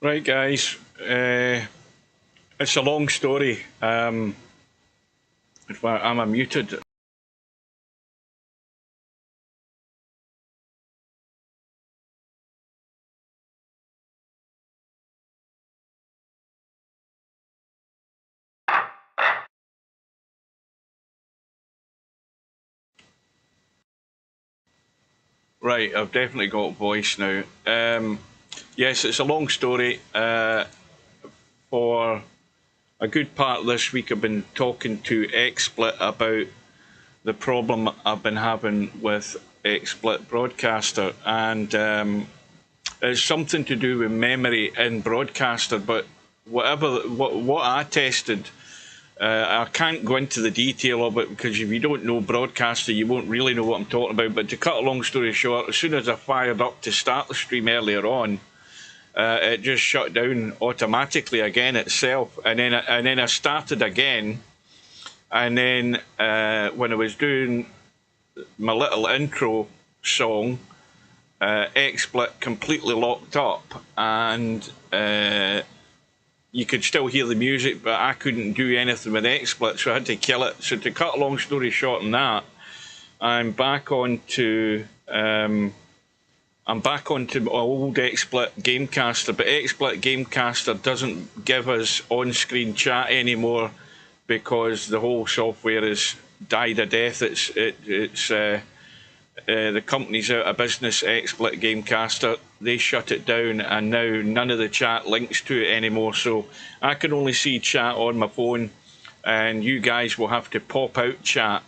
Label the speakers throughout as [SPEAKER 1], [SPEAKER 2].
[SPEAKER 1] Right, guys. It's a long story. If I'm muted. Right, I've definitely got voice now. Yes, it's a long story. For a good part of this week, I've been talking to XSplit about the problem I've been having with XSplit Broadcaster, and it's something to do with memory in Broadcaster. But what I tested. I can't go into the detail of it because if you don't know Broadcaster, you won't really know what I'm talking about. But to cut a long story short, as soon as I fired up to start the stream earlier on, it just shut down automatically again itself. And then I started again. And then when I was doing my little intro song, XSplit completely locked up, and you could still hear the music, but I couldn't do anything with XSplit, so I had to kill it. So to cut a long story short on that, I'm back onto my old XSplit Gamecaster, but XSplit Gamecaster doesn't give us on-screen chat anymore because the whole software has died a death. The company's out of business, XSplit Gamecaster. They shut it down, and now none of the chat links to it anymore. So I can only see chat on my phone, and you guys will have to pop out chat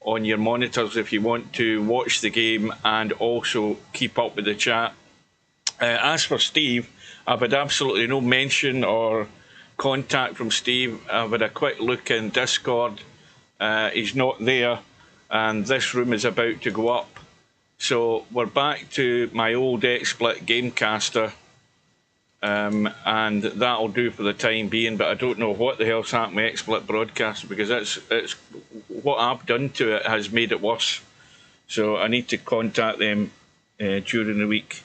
[SPEAKER 1] on your monitors if you want to watch the game and also keep up with the chat. As for Steve, I've had absolutely no mention or contact from Steve. I've had a quick look in Discord. He's not there, and this room is about to go up. So we're back to my old XSplit Gamecaster, and that'll do for the time being. But I don't know what the hell's happened with XSplit Broadcaster, because it's what I've done to it has made it worse. So I need to contact them during the week.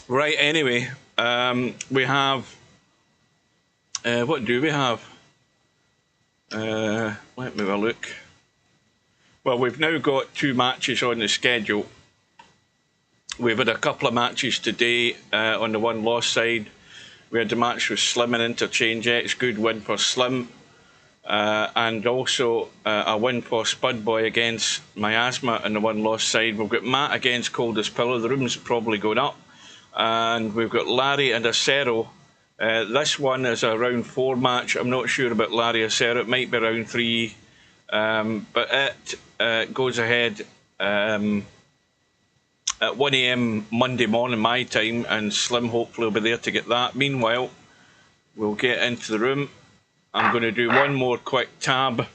[SPEAKER 1] Right. Anyway, we have. What do we have? Let me have a look. Well, we've now got 2 matches on the schedule. We've had a couple of matches today on the one loss side. We had the match with Slim and Interchange X, good win for Slim. And also a win for Spudboy against Miasma on the one loss side. We've got Matt against Coldest Pillar. The room's probably going up. And we've got Larry and Acero. This one is a round 4 match. I'm not sure about Larry Acero. It might be round 3. But it goes ahead at 1 AM Monday morning my time, and Slim hopefully will be there to get that. Meanwhile, we'll get into the room. I'm going to do one more quick tab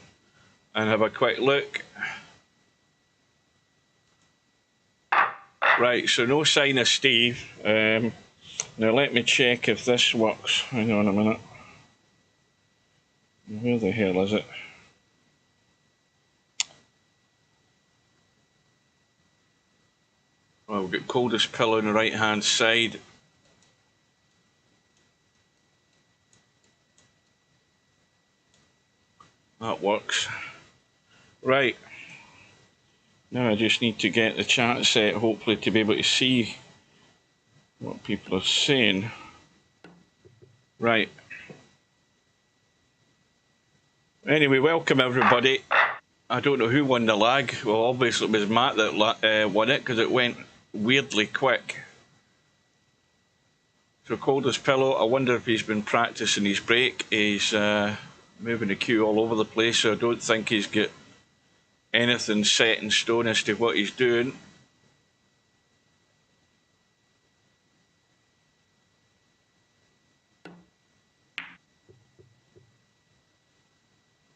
[SPEAKER 1] and have a quick look. Right, so no sign of Steve. Now let me check if this works. Hang on a minute. Where the hell is it? Well, we've got Coldest Pillow on the right hand side. That works. Right. Now I just need to get the chat set, hopefully, to be able to see what people are saying. Right. Anyway, welcome everybody. I don't know who won the lag. Well, obviously it was Matt that won it because it went weirdly quick. So Coldest Pillow, I wonder if he's been practicing his break. He's moving the queue all over the place, so I don't think he's got anything set in stone as to what he's doing.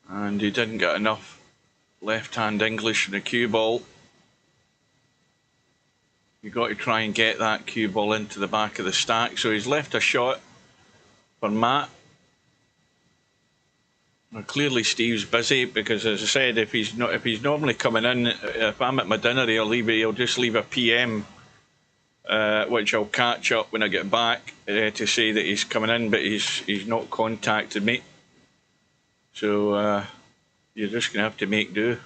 [SPEAKER 1] And he didn't get enough left-hand English in the cue ball. You've got to try and get that cue ball into the back of the stack. So he's left a shot for Matt. Well, clearly Steve's busy because, as I said, if he's normally coming in, if I'm at my dinner, he'll just leave a PM, which I'll catch up when I get back to say that he's coming in, but he's not contacted me. So you're just gonna have to make do.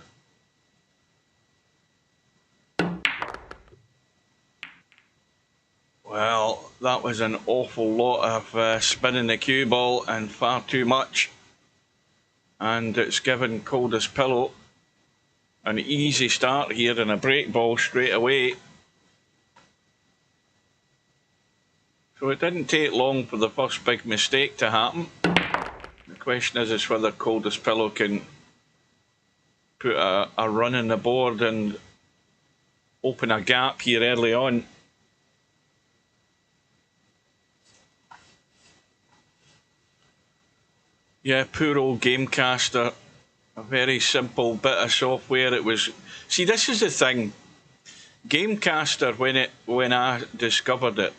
[SPEAKER 1] Well, that was an awful lot of spinning the cue ball and far too much. And it's given Coldest Pillow an easy start here and a break ball straight away. So it didn't take long for the first big mistake to happen. The question is whether Coldest Pillow can put a run in the board and open a gap here early on. Yeah, poor old Gamecaster. A very simple bit of software. It was. See, this is the thing. Gamecaster, when I discovered it,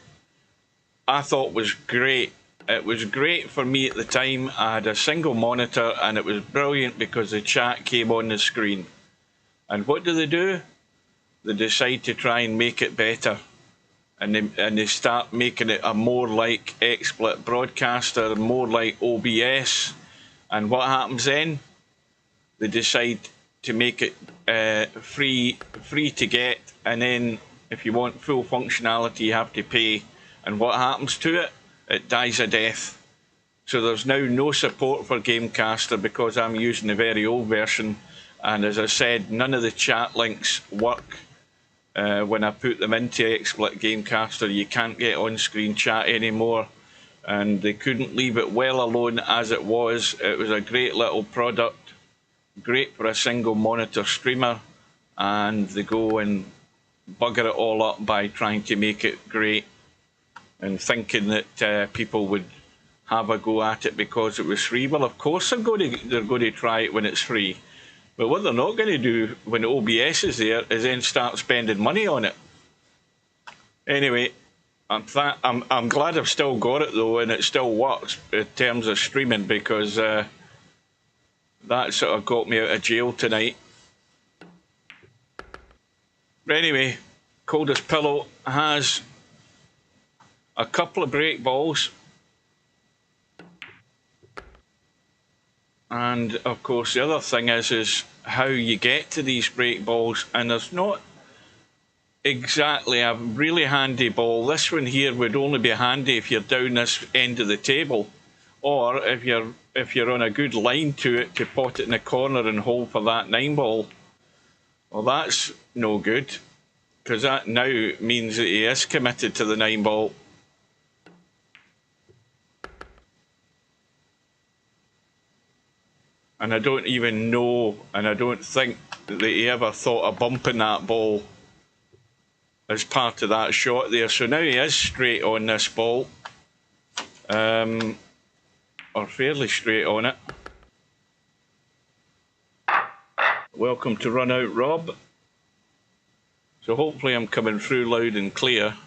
[SPEAKER 1] I thought was great. It was great for me at the time. I had a single monitor, and it was brilliant because the chat came on the screen. And what do? They decide to try and make it better. And they start making it a more like XSplit broadcaster, more like OBS. And what happens then? They decide to make it free to get, and then if you want full functionality, you have to pay. And what happens to it? It dies a death. So there's now no support for Gamecaster because I'm using the very old version. And as I said, none of the chat links work. When I put them into XSplit Gamecaster, you can't get on-screen chat anymore, and they couldn't leave it well alone as it was. It was a great little product, great for a single monitor streamer, and they go and bugger it all up by trying to make it great and thinking that people would have a go at it because it was free. Well, of course they're going to try it when it's free. But what they're not going to do when OBS is there is then start spending money on it. Anyway, I'm glad I've still got it though, and it still works in terms of streaming because that sort of got me out of jail tonight. But anyway, Coldest Pillow has a couple of break balls. And of course the other thing is how you get to these break balls, and there's not exactly a really handy ball. This one here would only be handy if you're down this end of the table, or if you're on a good line to it to pot it in the corner and hold for that 9 ball. Well, that's no good, because that now means that he is committed to the 9 ball. And I don't even know, and I don't think that he ever thought of bumping that ball as part of that shot there. So now he is straight on this ball, or fairly straight on it. Welcome to Run Out, Rob. So hopefully I'm coming through loud and clear.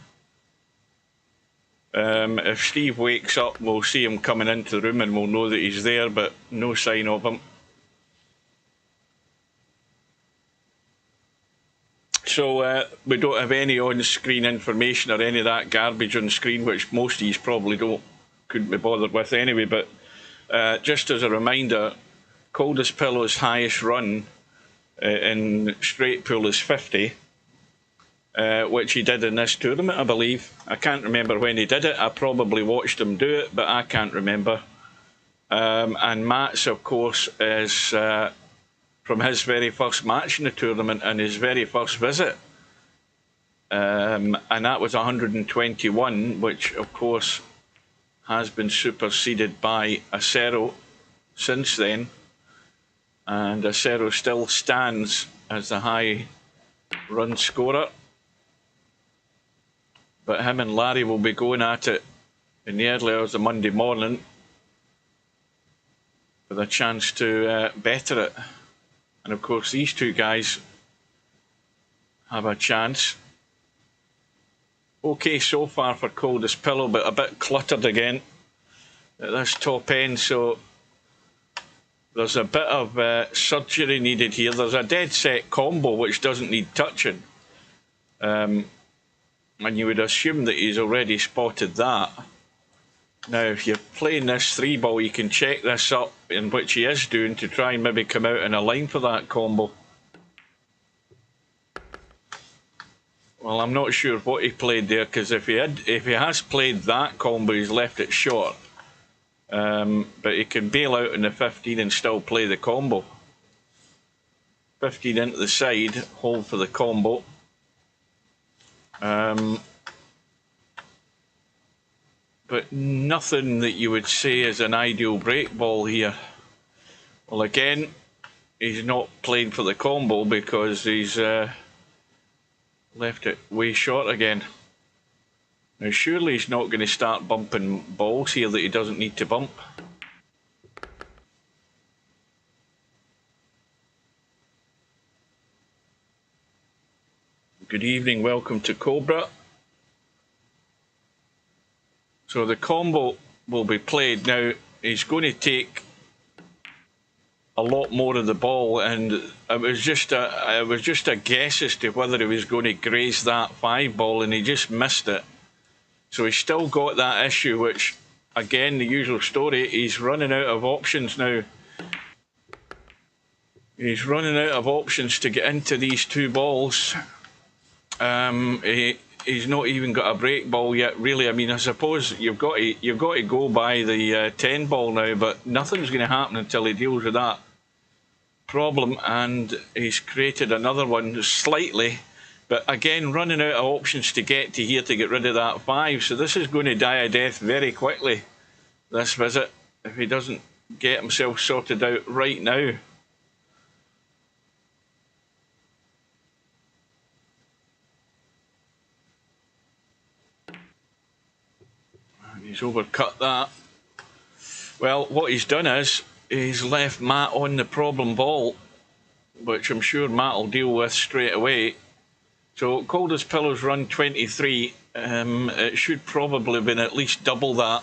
[SPEAKER 1] If Steve wakes up, we'll see him coming into the room and we'll know that he's there, but no sign of him. So we don't have any on-screen information or any of that garbage on screen, which most of you probably couldn't be bothered with anyway. But just as a reminder, Coldest Pillow's highest run in straight pool is 50. Which he did in this tournament, I believe. I can't remember when he did it. I probably watched him do it, but I can't remember. And Matt's, of course, is from his very first match in the tournament and his very first visit. And that was 121, which, of course, has been superseded by Acero since then. And Acero still stands as the high run scorer. But him and Larry will be going at it in the early hours of Monday morning with a chance to better it. And of course these two guys have a chance. Okay so far for Coldest Pillow, but a bit cluttered again at this top end, so there's a bit of surgery needed here. There's a dead set combo which doesn't need touching. And you would assume that he's already spotted that. Now, if you're playing this 3-ball, you can check this up, in which he is doing, to try and maybe come out in a line for that combo. Well, I'm not sure what he played there, because if he has played that combo, he's left it short. But he can bail out in the 15 and still play the combo. 15 into the side, hold for the combo. But nothing that you would say is an ideal break ball here. Well, again, he's not playing for the combo because he's left it way short again. Now, surely he's not going to start bumping balls here that he doesn't need to bump. Good evening, welcome to Cobra. So the combo will be played. Now, he's going to take a lot more of the ball, and it was just a guess as to whether he was going to graze that 5-ball, and he just missed it. So he's still got that issue, which, again, the usual story, he's running out of options now. He's running out of options to get into these 2 balls. He's not even got a break ball yet, really. I mean, I suppose you've got to go by the 10-ball now, but nothing's going to happen until he deals with that problem, and he's created another one slightly. But again, running out of options to get to here to get rid of that 5. So this is going to die a death very quickly, this visit, if he doesn't get himself sorted out right now. And he's overcut that. Well, what he's done is he's left Matt on the problem ball, which I'm sure Matt will deal with straight away. So Coldest Pillows run 23. It should probably have been at least double that.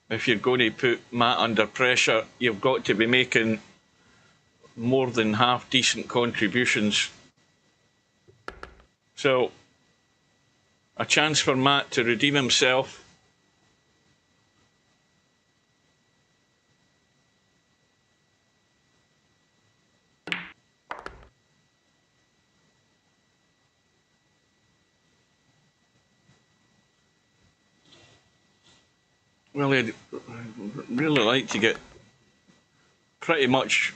[SPEAKER 1] If you're going to put Matt under pressure, you've got to be making more than half decent contributions. So a chance for Matt to redeem himself. Well, I'd really like to get pretty much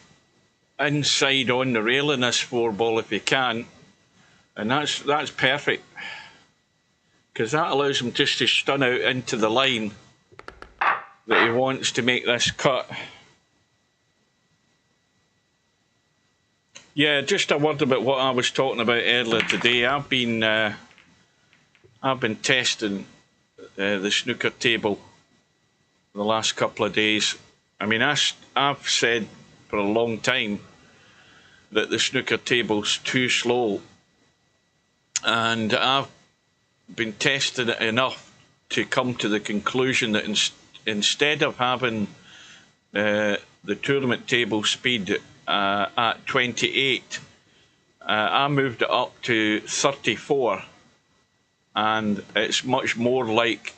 [SPEAKER 1] inside on the rail in this 4-ball if he can, and that's perfect, because that allows him just to stun out into the line that he wants to make this cut. Yeah, just a word about what I was talking about earlier today. I've been testing the snooker table the last couple of days. I mean, I've said for a long time that the snooker table's too slow, and I've been testing it enough to come to the conclusion that instead of having the tournament table speed at 28, I moved it up to 34, and it's much more like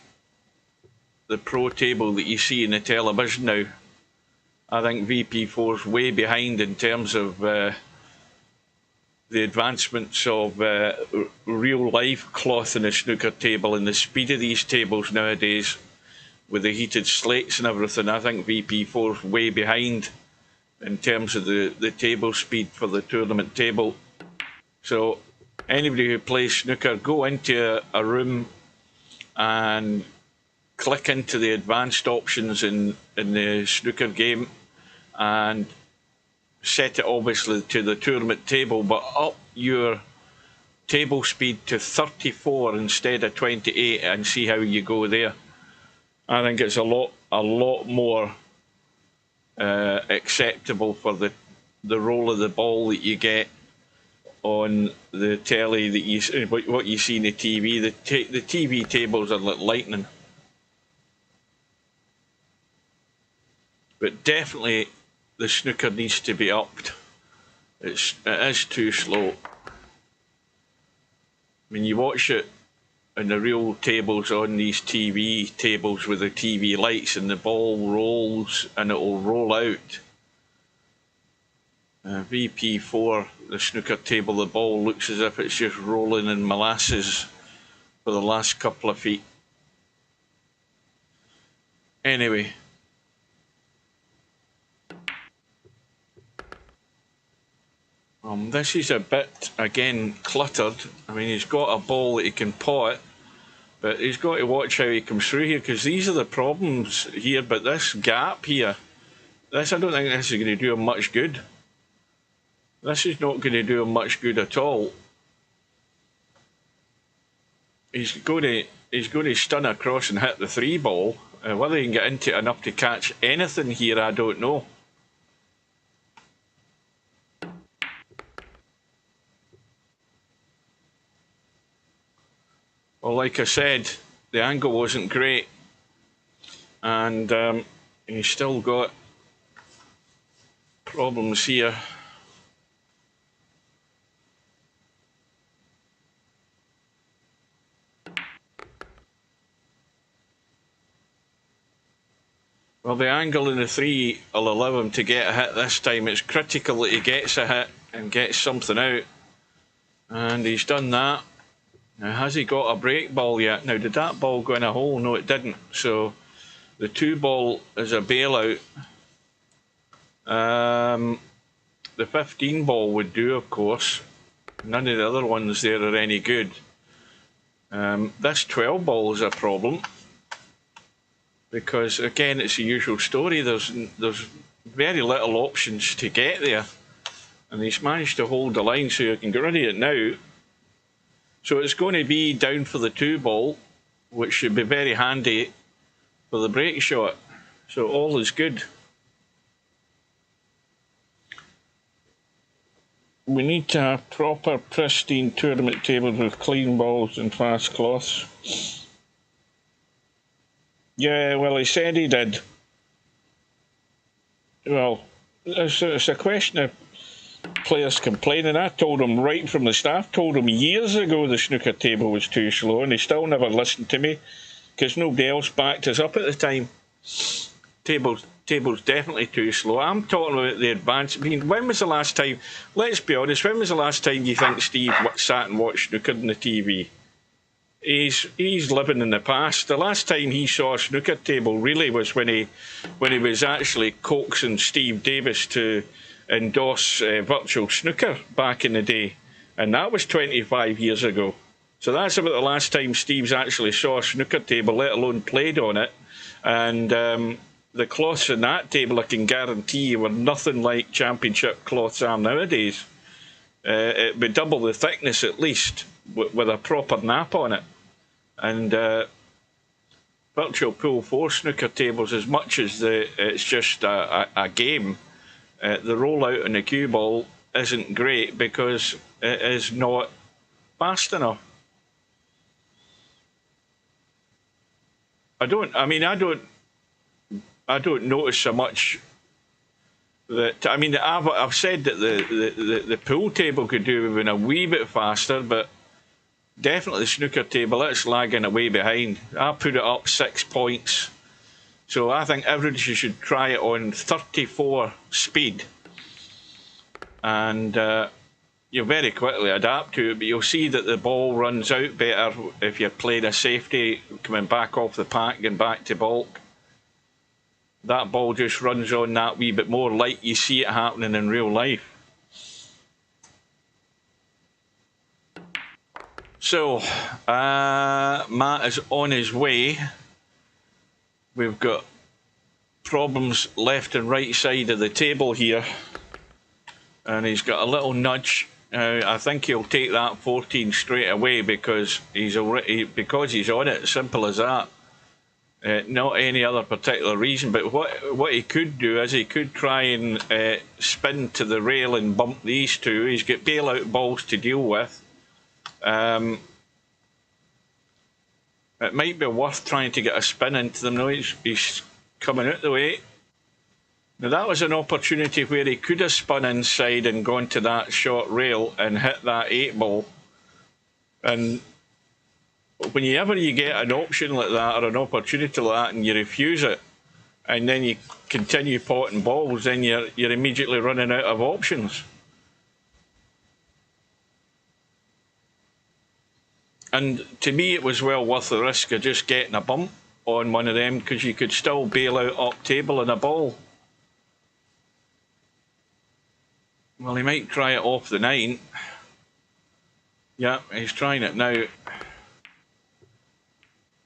[SPEAKER 1] the pro table that you see in the television now. I think VP4's way behind in terms of the advancements of real life cloth in the snooker table, and the speed of these tables nowadays with the heated slates and everything. I think VP4's way behind in terms of the table speed for the tournament table. So anybody who plays snooker, go into a room and click into the advanced options in the snooker game and set it obviously to the tournament table, but up your table speed to 34 instead of 28 and see how you go there. I think it's a lot more acceptable for the roll of the ball that you get on the telly, that what you see in the TV. The TV tables are like lightning. But definitely the snooker needs to be upped. It is too slow. When you watch it in the real tables on these TV tables with the TV lights, and the ball rolls and it will roll out. VP4, the snooker table, the ball looks as if it's just rolling in molasses for the last couple of feet. Anyway. This is a bit, again, cluttered. I mean, he's got a ball that he can pot, but he's got to watch how he comes through here, because these are the problems here. But this gap here, I don't think this is going to do him much good. This is not going to do him much good at all. He's going to stun across and hit the 3 ball. Whether he can get into it enough to catch anything here, I don't know. Well, like I said, the angle wasn't great, and he's still got problems here. Well, the angle in the 3 will allow him to get a hit this time. It's critical that he gets a hit and gets something out, and he's done that. Now, has he got a break ball yet? Now, did that ball go in a hole? No, it didn't. So the 2 ball is a bailout. The 15 ball would do, of course. None of the other ones there are any good. This 12 ball is a problem, because again, it's the usual story. There's very little options to get there, and he's managed to hold the line, so you can get rid of it now. So it's going to be down for the 2 ball, which should be very handy for the break shot. So all is good. We need to have proper, pristine tournament tables with clean balls and fast cloths. Yeah, well, he said he did. Well, it's a question of players complaining. I told him right from the start, told him years ago the snooker table was too slow, and he still never listened to me, because nobody else backed us up at the time. Table's definitely too slow. I'm talking about the advance. I mean, when was the last time, let's be honest, when was the last time you think Steve sat and watched snooker on the TV? He's living in the past. The last time he saw a snooker table really was when he was actually coaxing Steve Davis to endorse virtual snooker back in the day, and that was 25 years ago. So that's about the last time Steve's actually saw a snooker table, let alone played on it. And the cloths on that table, I can guarantee you, were nothing like championship cloths are nowadays. It'd be double the thickness at least, with a proper nap on it. And virtual pool 4 snooker tables, as much as it's just a game, the rollout on the cue ball isn't great because it is not fast enough. I don't notice so much that, I mean, I've said that the pool table could do even a wee bit faster, but definitely the snooker table, it's lagging away behind. I put it up 6 points. So I think everybody should try it on 34 speed. And you'll very quickly adapt to it, but you'll see that the ball runs out better if you're playing a safety, coming back off the pack and back to bulk. That ball just runs on that wee bit more, like you see it happening in real life. So, Matt is on his way. We've got problems left and right side of the table here. And he's got a little nudge. I think he'll take that 14 straight away because he's on it. Simple as that. Not any other particular reason. But what he could do is he could try and spin to the rail and bump these two. He's got bailout balls to deal with. It might be worth trying to get a spin into them. No, he's coming out the way. Now that was an opportunity where he could have spun inside and gone to that short rail and hit that 8-ball. And whenever you get an option like that or an opportunity like that and you refuse it, and then you continue potting balls, then you're immediately running out of options. And to me, it was well worth the risk of just getting a bump on one of them, because you could still bail out up table in a ball. Well, he might try it off the 9. Yeah, he's trying it now.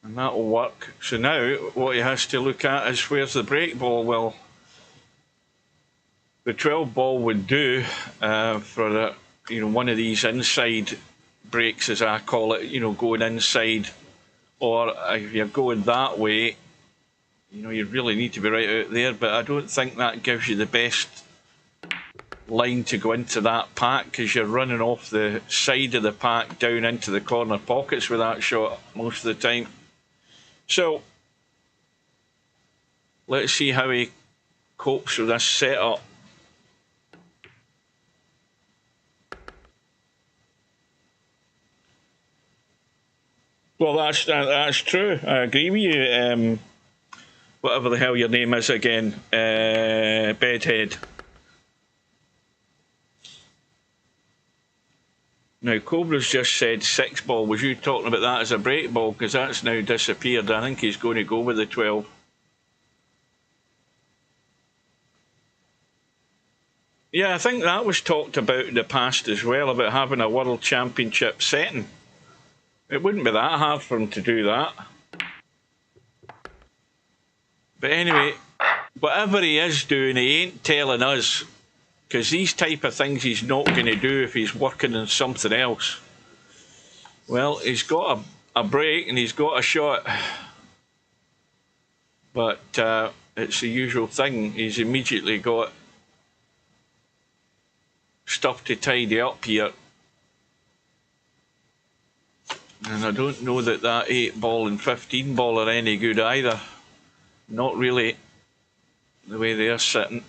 [SPEAKER 1] And that'll work. So now what he has to look at is where's the break ball. Well, the 12 ball would do for one of these inside breaks, as I call it, going inside. Or if you're going that way, you really need to be right out there. But I don't think that gives you the best line to go into that pack, because you're running off the side of the pack down into the corner pockets with that shot most of the time. So let's see how he copes with this setup. Well, that's true. I agree with you. Whatever the hell your name is again, Bedhead. Now, Cobra's just said 6 ball. Was you talking about that as a break ball? Because that's now disappeared. I think he's going to go with the 12. Yeah, I think that was talked about in the past as well, about having a World Championship setting. It wouldn't be that hard for him to do that. But anyway, whatever he is doing, he ain't telling us. Because these type of things he's not going to do if he's working on something else. Well, he's got a break and he's got a shot. But it's the usual thing. He's immediately got stuff to tidy up here. And I don't know that 8 ball and 15 ball are any good either. Not really the way they're sitting.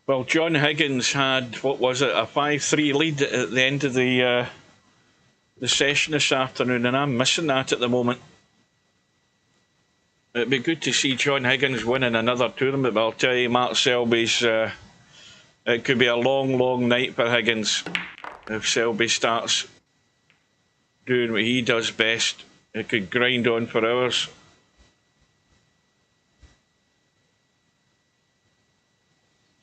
[SPEAKER 1] Well, John Higgins had, what was it, a 5-3 lead at the end of the session this afternoon, and I'm missing that at the moment. It'd be good to see John Higgins winning another tournament, but I'll tell you, Mark Selby's, it could be a long, long night for Higgins if Selby starts doing what he does best. It could grind on for hours.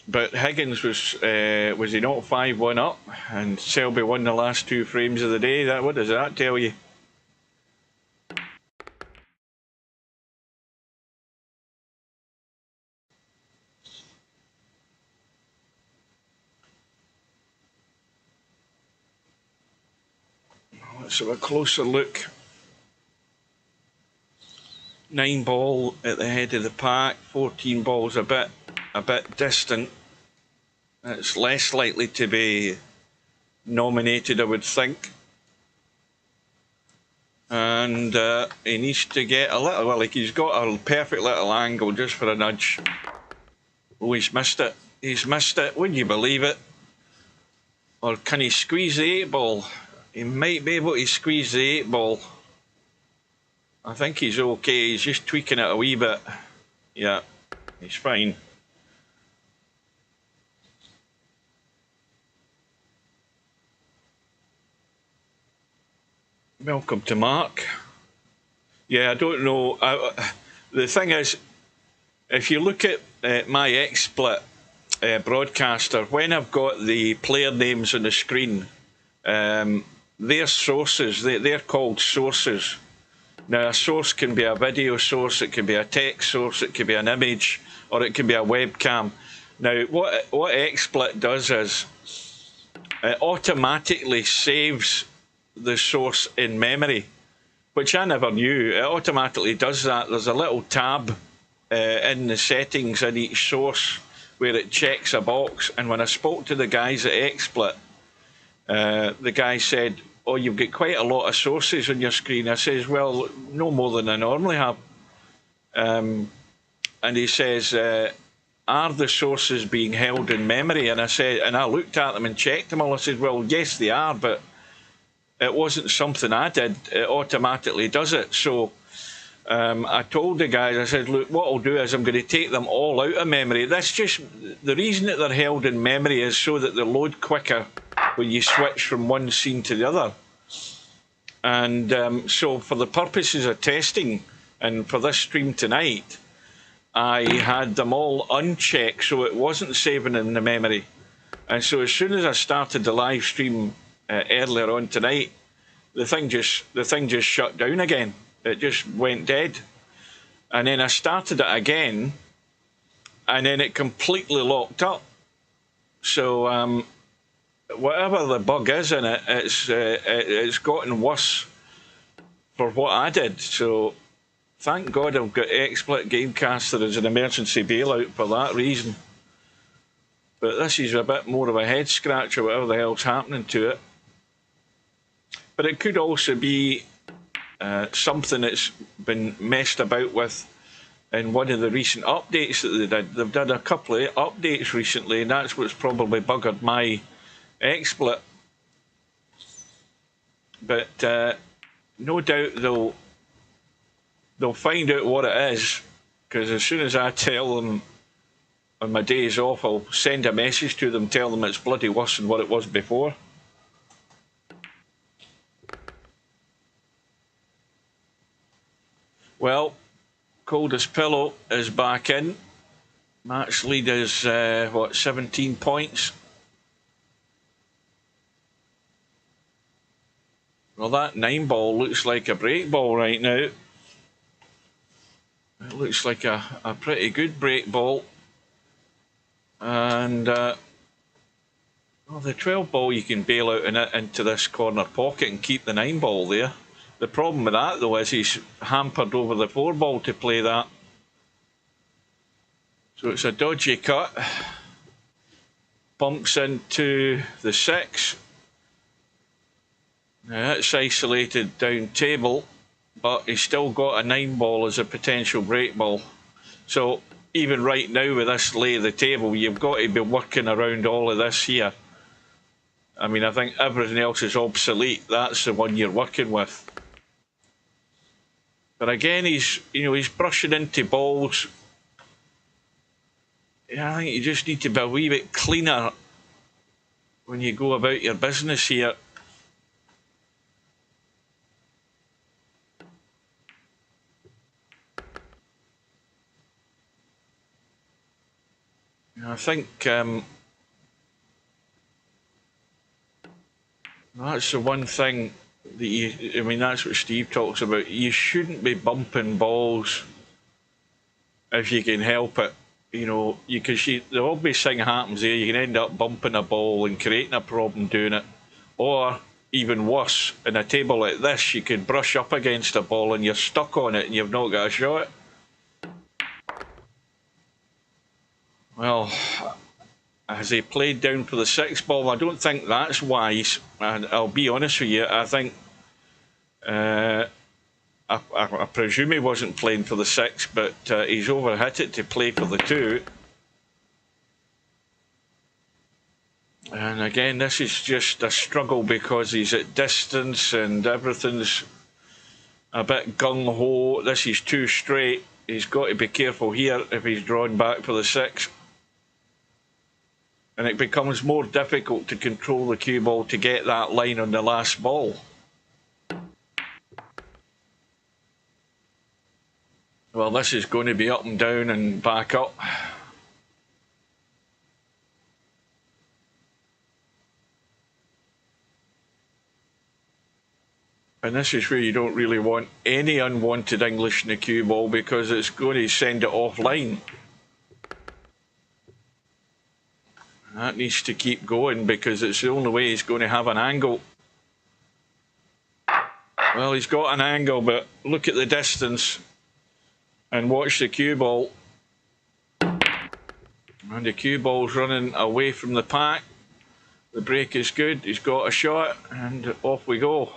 [SPEAKER 1] But Higgins was he not 5-1 up, and Selby won the last 2 frames of the day. What does that tell you? Let's have a closer look. 9 ball at the head of the pack. 14 ball's a bit distant. It's less likely to be nominated, I would think. And he needs to get a little, well, like he's got a perfect little angle just for a nudge. Oh, he's missed it. He's missed it. Wouldn't you believe it? Or can he squeeze the 8 ball? He might be able to squeeze the 8 ball. I think he's okay. He's just tweaking it a wee bit. Yeah, he's fine. Welcome to Mark. Yeah, I don't know. The thing is, if you look at my XSplit broadcaster, when I've got the player names on the screen, they're sources. They're called sources. Now, a source can be a video source, it can be a text source, it can be an image, or it can be a webcam. Now, what XSplit does is it automatically saves the source in memory, which I never knew. It automatically does that. There's a little tab in the settings in each source where it checks a box. And when I spoke to the guys at XSplit, the guy said, "Oh, you've got quite a lot of sources on your screen." I says, "Well, no more than I normally have." And he says, "Are the sources being held in memory?" And I said, and I looked at them and checked them all. I said, "Well, yes, they are, but it wasn't something I did. It automatically does it." So I told the guys, I said, "Look, what I'll do is I'm going to take them all out of memory." That's just the reason that they're held in memory is so that they load quicker when you switch from one scene to the other. And so for the purposes of testing and for this stream tonight, I had them all unchecked so it wasn't saving in the memory. And so as soon as I started the live stream earlier on tonight, the thing just shut down again. It just went dead. And then I started it again, and then it completely locked up. So whatever the bug is in it, it's gotten worse for what I did. So thank God I've got XSplit Gamecaster as an emergency bailout for that reason. But this is a bit more of a head scratcher, whatever the hell's happening to it. But it could also be something that's been messed about with in one of the recent updates that they did. They've done a couple of updates recently, and that's what's probably buggered my XSplit. But no doubt they'll find out what it is, because as soon as I tell them on my days off, I'll send a message to them, tell them it's bloody worse than what it was before. Well, Coldest Pillow is back in. Match lead is, what, 17 points? Well, that 9 ball looks like a break ball right now. It looks like a pretty good break ball. And well, the 12 ball you can bail out into this corner pocket and keep the 9 ball there. The problem with that, though, is he's hampered over the 4 ball to play that. So it's a dodgy cut. Bumps into the 6. Now that's isolated down table, but he's still got a 9 ball as a potential break ball. So even right now with this lay of the table, you've got to be working around all of this here. I mean, I think everything else is obsolete. That's the one you're working with. But again, he's brushing into balls. Yeah, I think you just need to be a wee bit cleaner when you go about your business here. I think that's the one thing that that's what Steve talks about. You shouldn't be bumping balls if you can help it. Because the obvious thing happens there, you can end up bumping a ball and creating a problem doing it. Or, even worse, in a table like this, you could brush up against a ball and you're stuck on it and you've not got a shot. Well, has he played down for the 6 ball? I don't think that's wise. And I'll be honest with you, I think I presume he wasn't playing for the 6, but he's overhit it to play for the 2. And again, this is just a struggle because he's at distance and everything's a bit gung-ho. This is too straight. He's got to be careful here if he's drawn back for the 6. And it becomes more difficult to control the cue ball to get that line on the last ball. Well, this is going to be up and down and back up. And this is where you don't really want any unwanted English in the cue ball because it's going to send it offline. That needs to keep going because it's the only way he's going to have an angle. Well, he's got an angle, but look at the distance. and watch the cue ball. And the cue ball's running away from the pack. The break is good. He's got a shot, and off we go.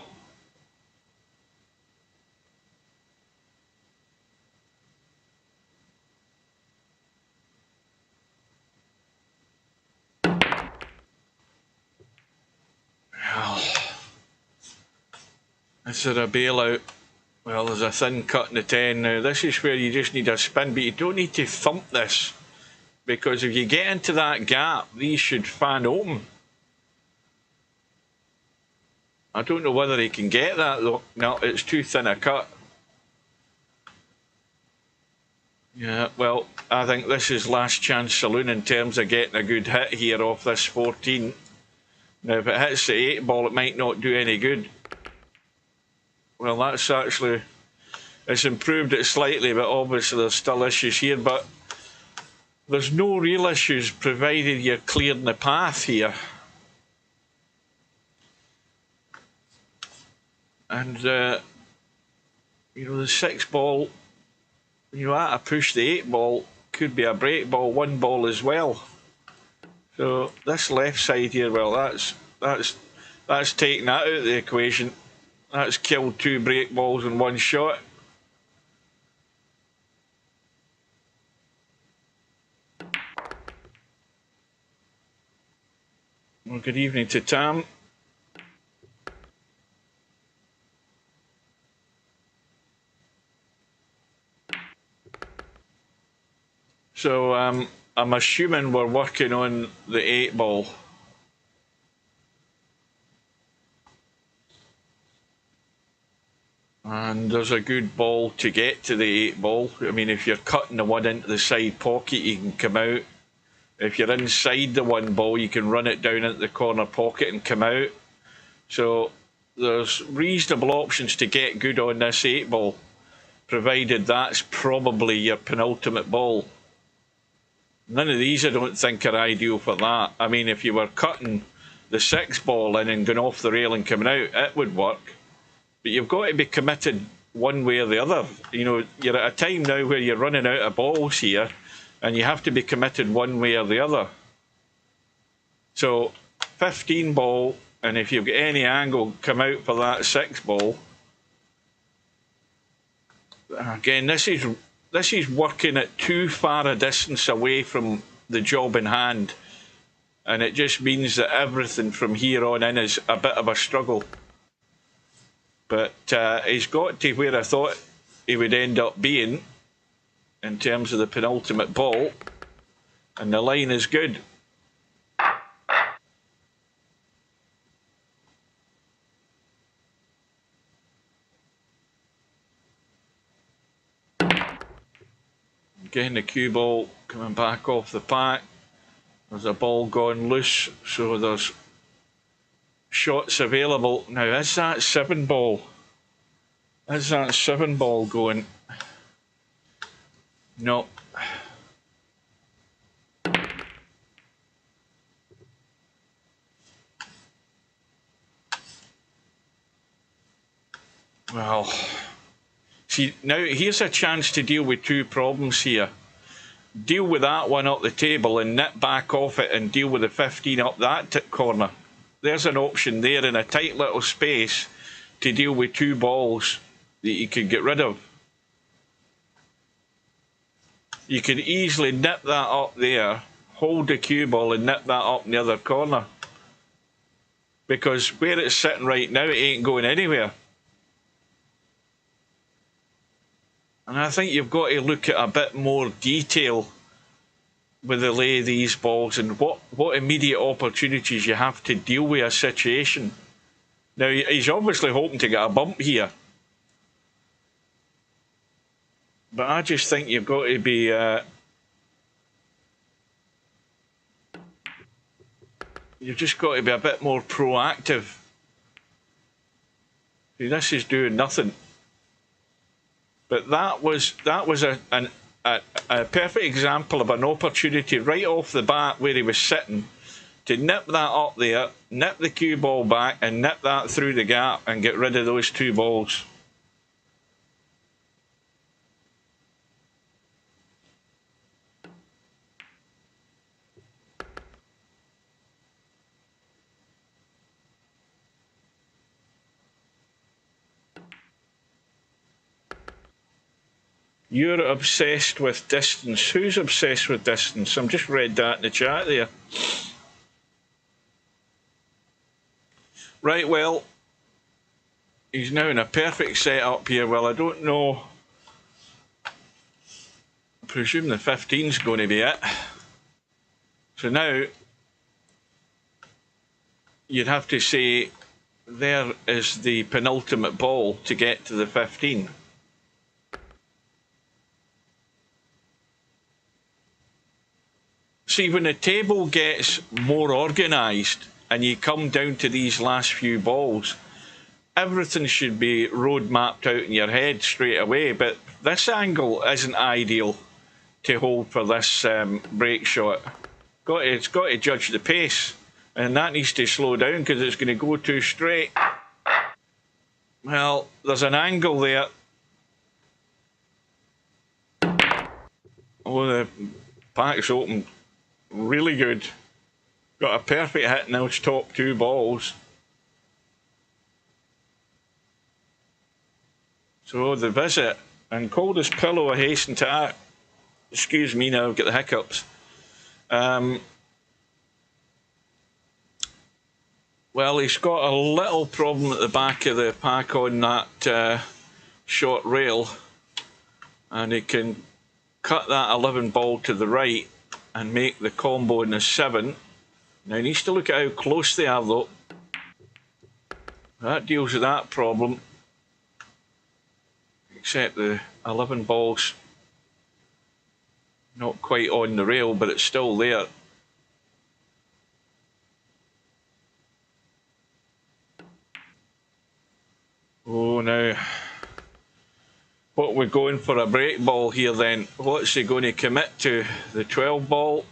[SPEAKER 1] Is there a bailout? Well, there's a thin cut in the 10 now. This is where you just need a spin, but you don't need to thump this, because if you get into that gap, these should fan open. I don't know whether he can get that though. No, it's too thin a cut. Yeah, well, I think this is last chance saloon in terms of getting a good hit here off this 14. Now, if it hits the 8 ball, it might not do any good. Well, that's actually, it's improved it slightly, but obviously there's still issues here. But there's no real issues provided you're clearing the path here. And, you know, the 6 ball, you know, at a push, the 8 ball could be a break ball, 1 ball as well. So this left side here, well, that's taking that out of the equation. That's killed 2 break balls in 1 shot. Well, good evening to Tam. So I'm assuming we're working on the 8 ball. And there's a good ball to get to the 8 ball. I mean, if you're cutting the one into the side pocket, you can come out. If you're inside the 1 ball, you can run it down into the corner pocket and come out. So there's reasonable options to get good on this 8 ball, provided that's probably your penultimate ball. None of these I don't think are ideal for that. I mean, if you were cutting the 6 ball in and going off the rail and coming out, it would work. But you've got to be committed one way or the other. You know, you're at a time now where you're running out of balls here, and you have to be committed one way or the other. So 15 ball, and if you've got any angle, come out for that 6 ball. Again, this is working at too far a distance away from the job in hand, and it just means that everything from here on in is a bit of a struggle. But he's got to where I thought he would end up being in terms of the penultimate ball, and the line is good. Again, the cue ball coming back off the pack. There's a ball gone loose, so there's shots available. Now, is that 7 ball? Is that 7 ball going? No. Well, see, now here's a chance to deal with 2 problems here. Deal with that one up the table and nip back off it and deal with the 15 up that corner. There's an option there in a tight little space to deal with 2 balls that you can get rid of. You can easily nip that up there, hold the cue ball and nip that up in the other corner. Because where it's sitting right now, it ain't going anywhere. And I think you've got to look at a bit more detail with the lay of these balls and what immediate opportunities you have to deal with a situation. Now, he's obviously hoping to get a bump here. But I just think you've got to be... you've just got to be a bit more proactive. See, this is doing nothing. But that was a perfect example of an opportunity right off the bat where he was sitting to nip that up there, nip the cue ball back and nip that through the gap and get rid of those 2 balls. You're obsessed with distance. Who's obsessed with distance? I'm just read that in the chat there. Right, well, he's now in a perfect setup here. Well, I don't know. I presume the 15's going to be it. So now, you'd have to say there is the penultimate ball to get to the 15. See, when the table gets more organised and you come down to these last few balls, everything should be road mapped out in your head straight away, but this angle isn't ideal to hold for this break shot. It's got to judge the pace, and that needs to slow down because it's going to go too straight. Well, there's an angle there. Oh, the pack's open really good. Got a perfect hit in those top two balls. So the visit, and Coldest pillow, I hasten to add. Excuse me now, I've got the hiccups. Well, he's got a little problem at the back of the pack on that short rail, and he can cut that 11 ball to the right and make the combo in the 7. Now he needs to look at how close they are though. That deals with that problem. Except the 11 balls not quite on the rail, but it's still there. Oh, now what we're going for a break ball here then. What's he going to commit to? The 12 ball?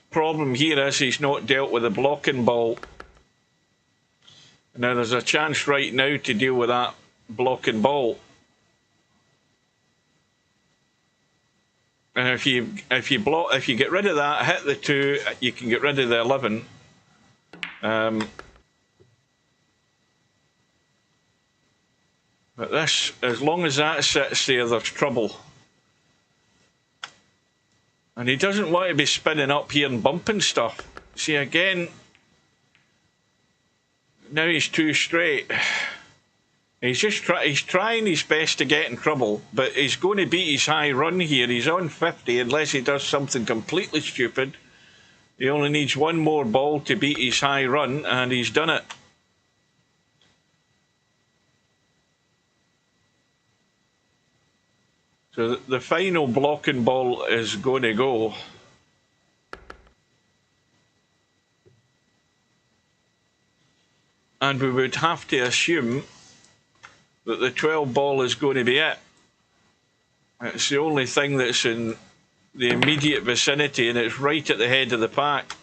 [SPEAKER 1] Problem here is he's not dealt with a blocking ball. Now there's a chance right now to deal with that blocking ball. And if you get rid of that, hit the 2, you can get rid of the 11. But this, as long as that sits there, there's trouble. And he doesn't want to be spinning up here and bumping stuff. See, again, now he's too straight. He's trying his best to get in trouble, but he's going to beat his high run here. He's on 50 unless he does something completely stupid. He only needs one more ball to beat his high run, and he's done it. So the final blocking ball is going to go. And we would have to assume that the 12 ball is going to be it. It's the only thing that's in the immediate vicinity, and it's right at the head of the pack.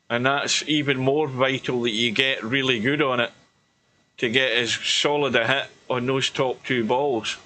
[SPEAKER 1] And that's even more vital that you get really good on it to get as solid a hit on those top two balls.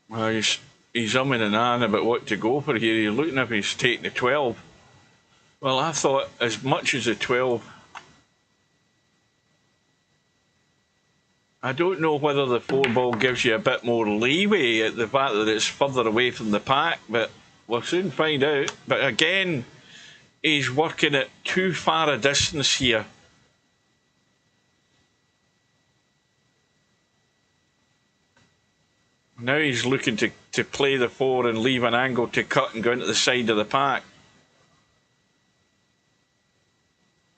[SPEAKER 1] Well, he's umming and ahhing about what to go for here. You're looking if he's taking the 12. Well, I thought as much as the 12. I don't know whether the 4 ball gives you a bit more leeway at the fact that it's further away from the pack, but we'll soon find out. But again, he's working at too far a distance here. Now he's looking to play the 4 and leave an angle to cut and go into the side of the pack.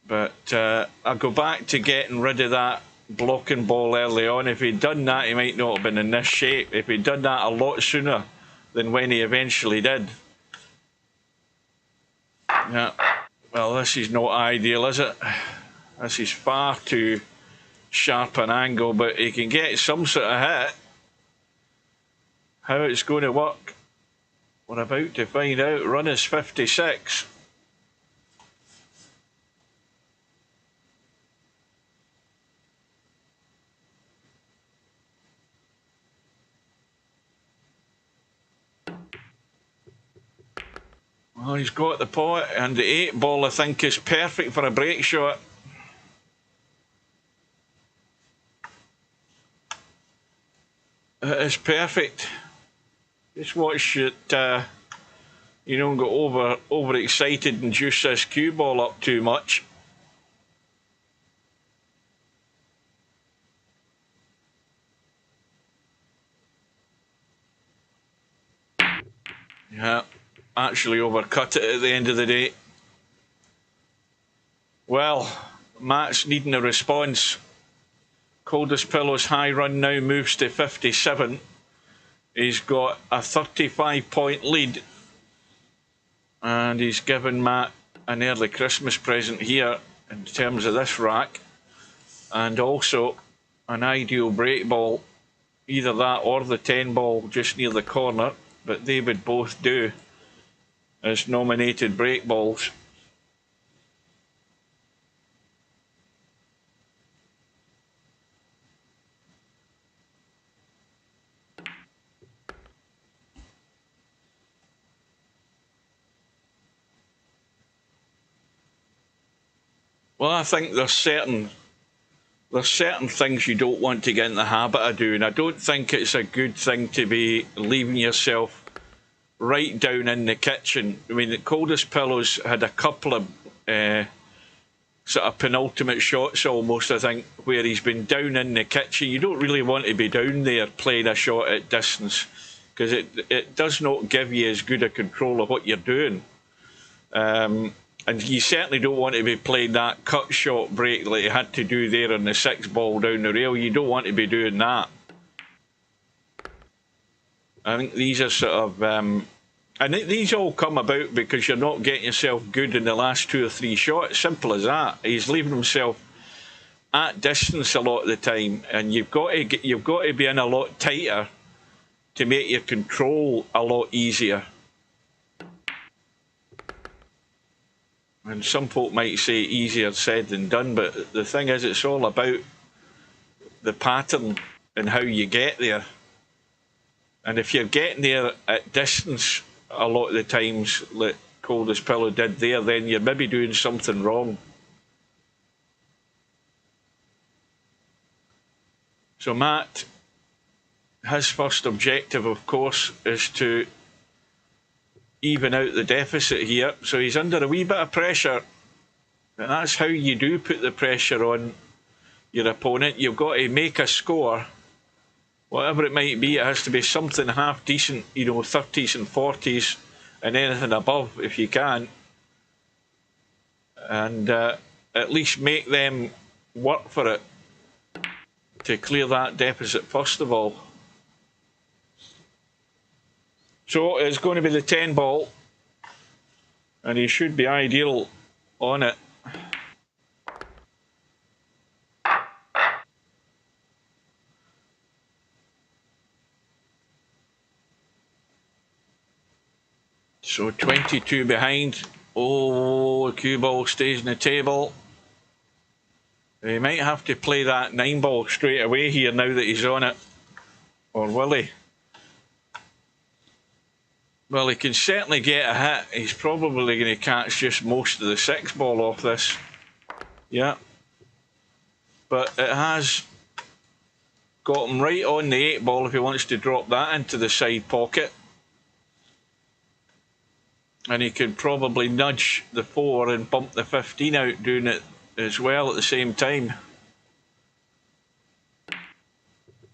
[SPEAKER 1] But I'll go back to getting rid of that blocking ball early on. If he'd done that, he might not have been in this shape. If he'd done that a lot sooner than when he eventually did. Yeah, well, this is not ideal, is it? This is far too sharp an angle, but he can get some sort of hit. How it's going to work, we're about to find out. Run is 56. Well, he's got the pot, and the 8 ball I think is perfect for a break shot. It is perfect. Just watch it, you don't get overexcited and juice this cue ball up too much. Yeah, actually overcut it at the end of the day. Well, Matt's needing a response. Coldest Pillow's high run now moves to 57. He's got a 35-point lead. And he's given Matt an early Christmas present here in terms of this rack. And also an ideal break ball. Either that or the 10 ball just near the corner. But they would both do as nominated break balls. Well, I think there's certain things you don't want to get in the habit of doing. I don't think it's a good thing to be leaving yourself right down in the kitchen. I mean, the Coldest Pillows had a couple of sort of penultimate shots almost, I think, where he's been down in the kitchen. You don't really want to be down there playing a shot at distance, because it does not give you as good a control of what you're doing. And you certainly don't want to be playing that cut shot break like you had to do there on the 6 ball down the rail. You don't want to be doing that. I think these are sort of... and these all come about because you're not getting yourself good in the last 2 or 3 shots. Simple as that. He's leaving himself at distance a lot of the time. And you've got to be in a lot tighter to make your control a lot easier. And some folk might say easier said than done, but the thing is, it's all about the pattern and how you get there. And if you're getting there at distance a lot of the times, like Coldest Pillow did there, then you're maybe doing something wrong. So Matt, his first objective, of course, is to even out the deficit here. So he's under a wee bit of pressure. And that's how you do put the pressure on your opponent. You've got to make a score. Whatever it might be, it has to be something half decent, 30s and 40s, and anything above if you can. And at least make them work for it to clear that deficit first of all. So it's going to be the 10 ball, and he should be ideal on it. So 22 behind. Oh, the cue ball stays in the table. He might have to play that 9 ball straight away here now that he's on it. Or will he? Well, he can certainly get a hit. He's probably going to catch just most of the 6 ball off this. Yeah. But it has got him right on the 8 ball if he wants to drop that into the side pocket. And he could probably nudge the 4 and bump the 15 out, doing it as well at the same time.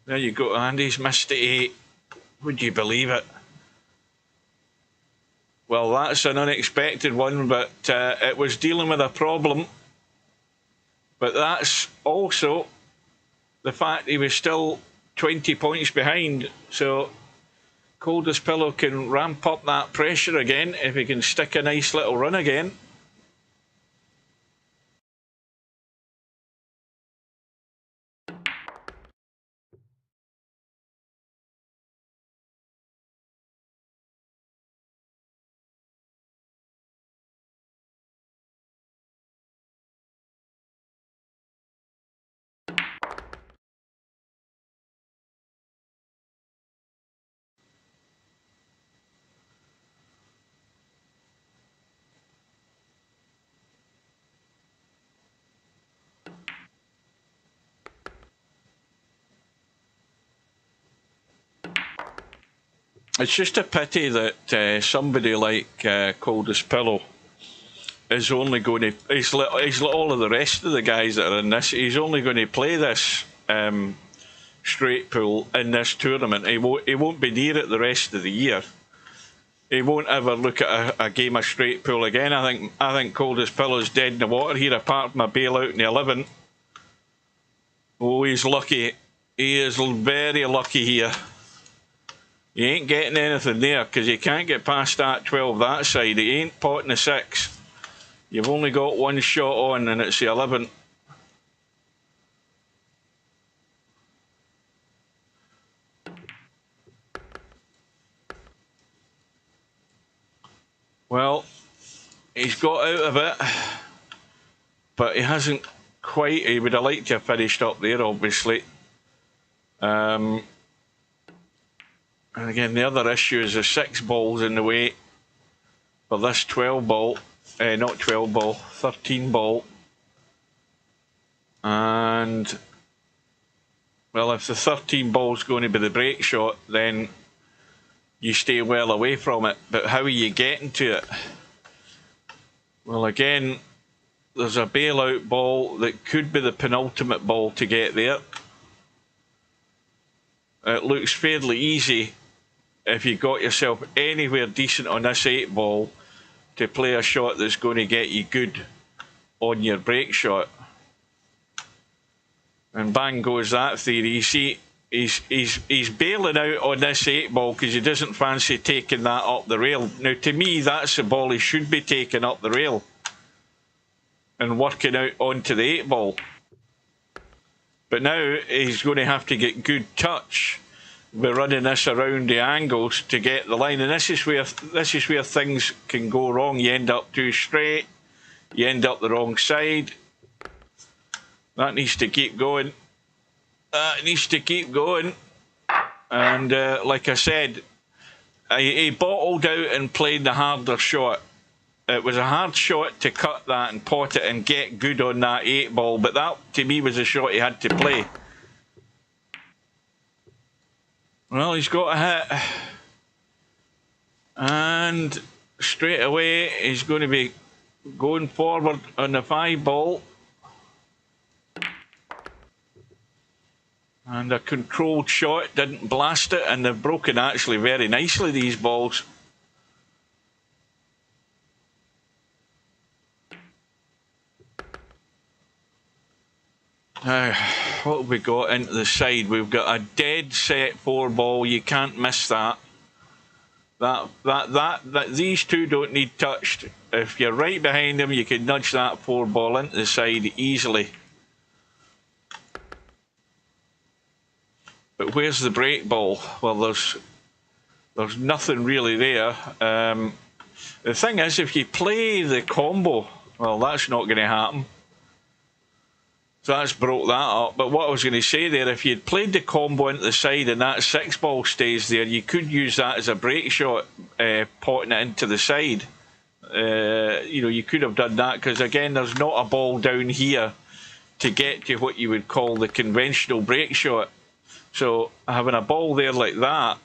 [SPEAKER 1] There you go, and he's missed the 8. Would you believe it? Well, that's an unexpected one, but it was dealing with a problem. But that's also the fact he was still 20 points behind. So Coldest Pillow can ramp up that pressure again if he can stick a nice little run again. It's just a pity that somebody like Coldest Pillow is only going to. He's like all of the rest of the guys that are in this. He's only going to play this straight pool in this tournament. He won't be near it the rest of the year. He won't ever look at a game of straight pool again. I think Coldest Pillow's dead in the water here, apart from a bailout in the 11th. Oh, he's lucky. He is very lucky here. He ain't getting anything there because he can't get past that 12 that side. He ain't potting the 6. You've only got one shot on, and it's the 11th. Well, he's got out of it, but he hasn't quite. He would have liked to have finished up there, obviously. And again, the other issue is the 6 balls in the way for this 12 ball. Not 12 ball, 13 ball. And, well, if the 13 ball's going to be the break shot, then you stay well away from it. But how are you getting to it? Well, again, there's a bailout ball that could be the penultimate ball to get there. It looks fairly easy if you got yourself anywhere decent on this 8 ball to play a shot that's going to get you good on your break shot. And bang goes that theory. You see, he's bailing out on this 8 ball because he doesn't fancy taking that up the rail. Now, to me, that's the ball he should be taking up the rail and working out onto the 8 ball. But now he's going to have to get good touch. We're running this around the angles to get the line, and this is where things can go wrong. You end up too straight. You end up the wrong side. That needs to keep going. That needs to keep going. And like I said, he bottled out and played the harder shot. It was a hard shot to cut that and pot it and get good on that 8 ball, but that, to me, was a shot he had to play. Well, he's got a hit. And straight away, he's going to be going forward on the 5 ball. And a controlled shot, didn't blast it, and they've broken actually very nicely, these balls. Now, what have we got into the side? We've got a dead set 4 ball. You can't miss that. These two don't need touched. If you're right behind them, you can nudge that 4 ball into the side easily. But where's the break ball? Well, there's nothing really there. The thing is, if you play the combo, well, that's not going to happen. So that's broke that up. But what I was going to say there, if you'd played the combo into the side and that 6 ball stays there, you could use that as a break shot, potting it into the side. You could have done that because, again, there's not a ball down here to get to what you would call the conventional break shot. So having a ball there like that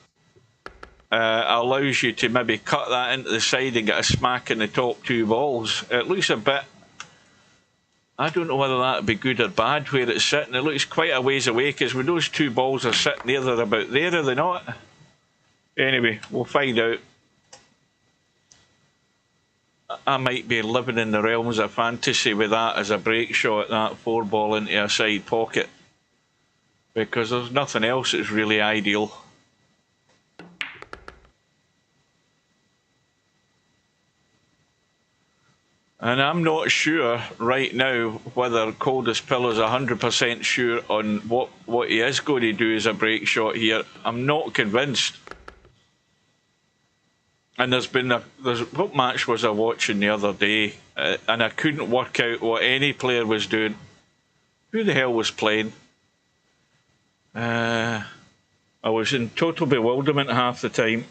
[SPEAKER 1] allows you to maybe cut that into the side and get a smack in the top 2 balls. It looks a bit... I don't know whether that would be good or bad where it's sitting. It looks quite a ways away because when those 2 balls are sitting there, they're about there, are they not? Anyway, we'll find out. I might be living in the realms of fantasy with that as a break shot, that 4 ball into a side pocket. Because there's nothing else that's really ideal. And I'm not sure right now whether Coldest Pillow's 100% sure on what he is going to do as a break shot here. I'm not convinced. And what match was I watching the other day? And I couldn't work out what any player was doing. Who the hell was playing? I was in total bewilderment half the time.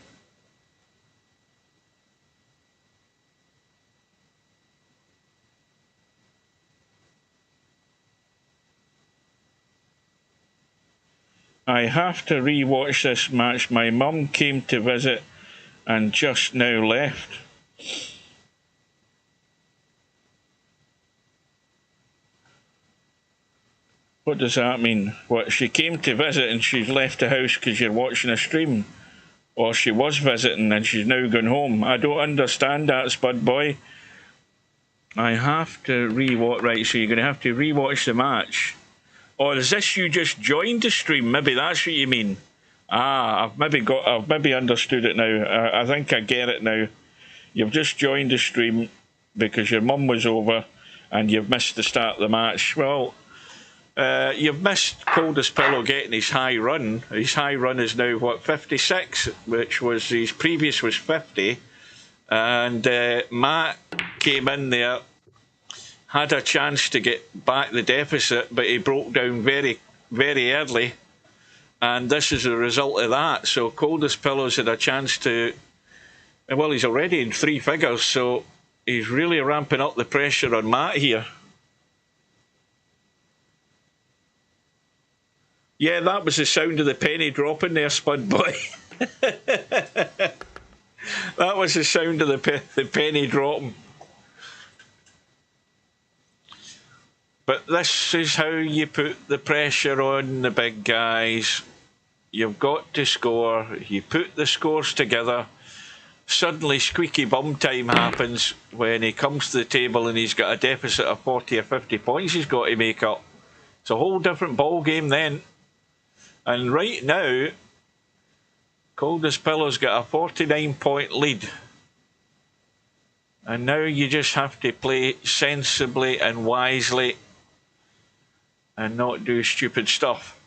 [SPEAKER 1] I have to re-watch this match. My mum came to visit and just now left. What does that mean? What, she came to visit and she's left the house because you're watching a stream? Or she was visiting and she's now gone home? I don't understand that, Spud Boy. I have to re-watch. Right, so you're going to have to re-watch the match. Or is this you just joined the stream? Maybe that's what you mean. Ah, I've maybe understood it now. I think I get it now. You've just joined the stream because your mum was over and you've missed the start of the match. Well, you've missed Coldest Pillow getting his high run. His high run is now, what, 56, which was his previous was 50. And Matt came in there, had a chance to get back the deficit, but he broke down very, very early. And this is a result of that. So Coldest Pillows had a chance to, well, he's already in 3 figures, so he's really ramping up the pressure on Matt here. Yeah, that was the sound of the penny dropping there, Spud Boy. That was the sound of the penny dropping. But this is how you put the pressure on the big guys. You've got to score. You put the scores together. Suddenly squeaky bum time happens when he comes to the table and he's got a deficit of 40 or 50 points he's got to make up. It's a whole different ball game then. And right now, Coldest Pillow's got a 49-point lead. And now you just have to play sensibly and wisely and not do stupid stuff.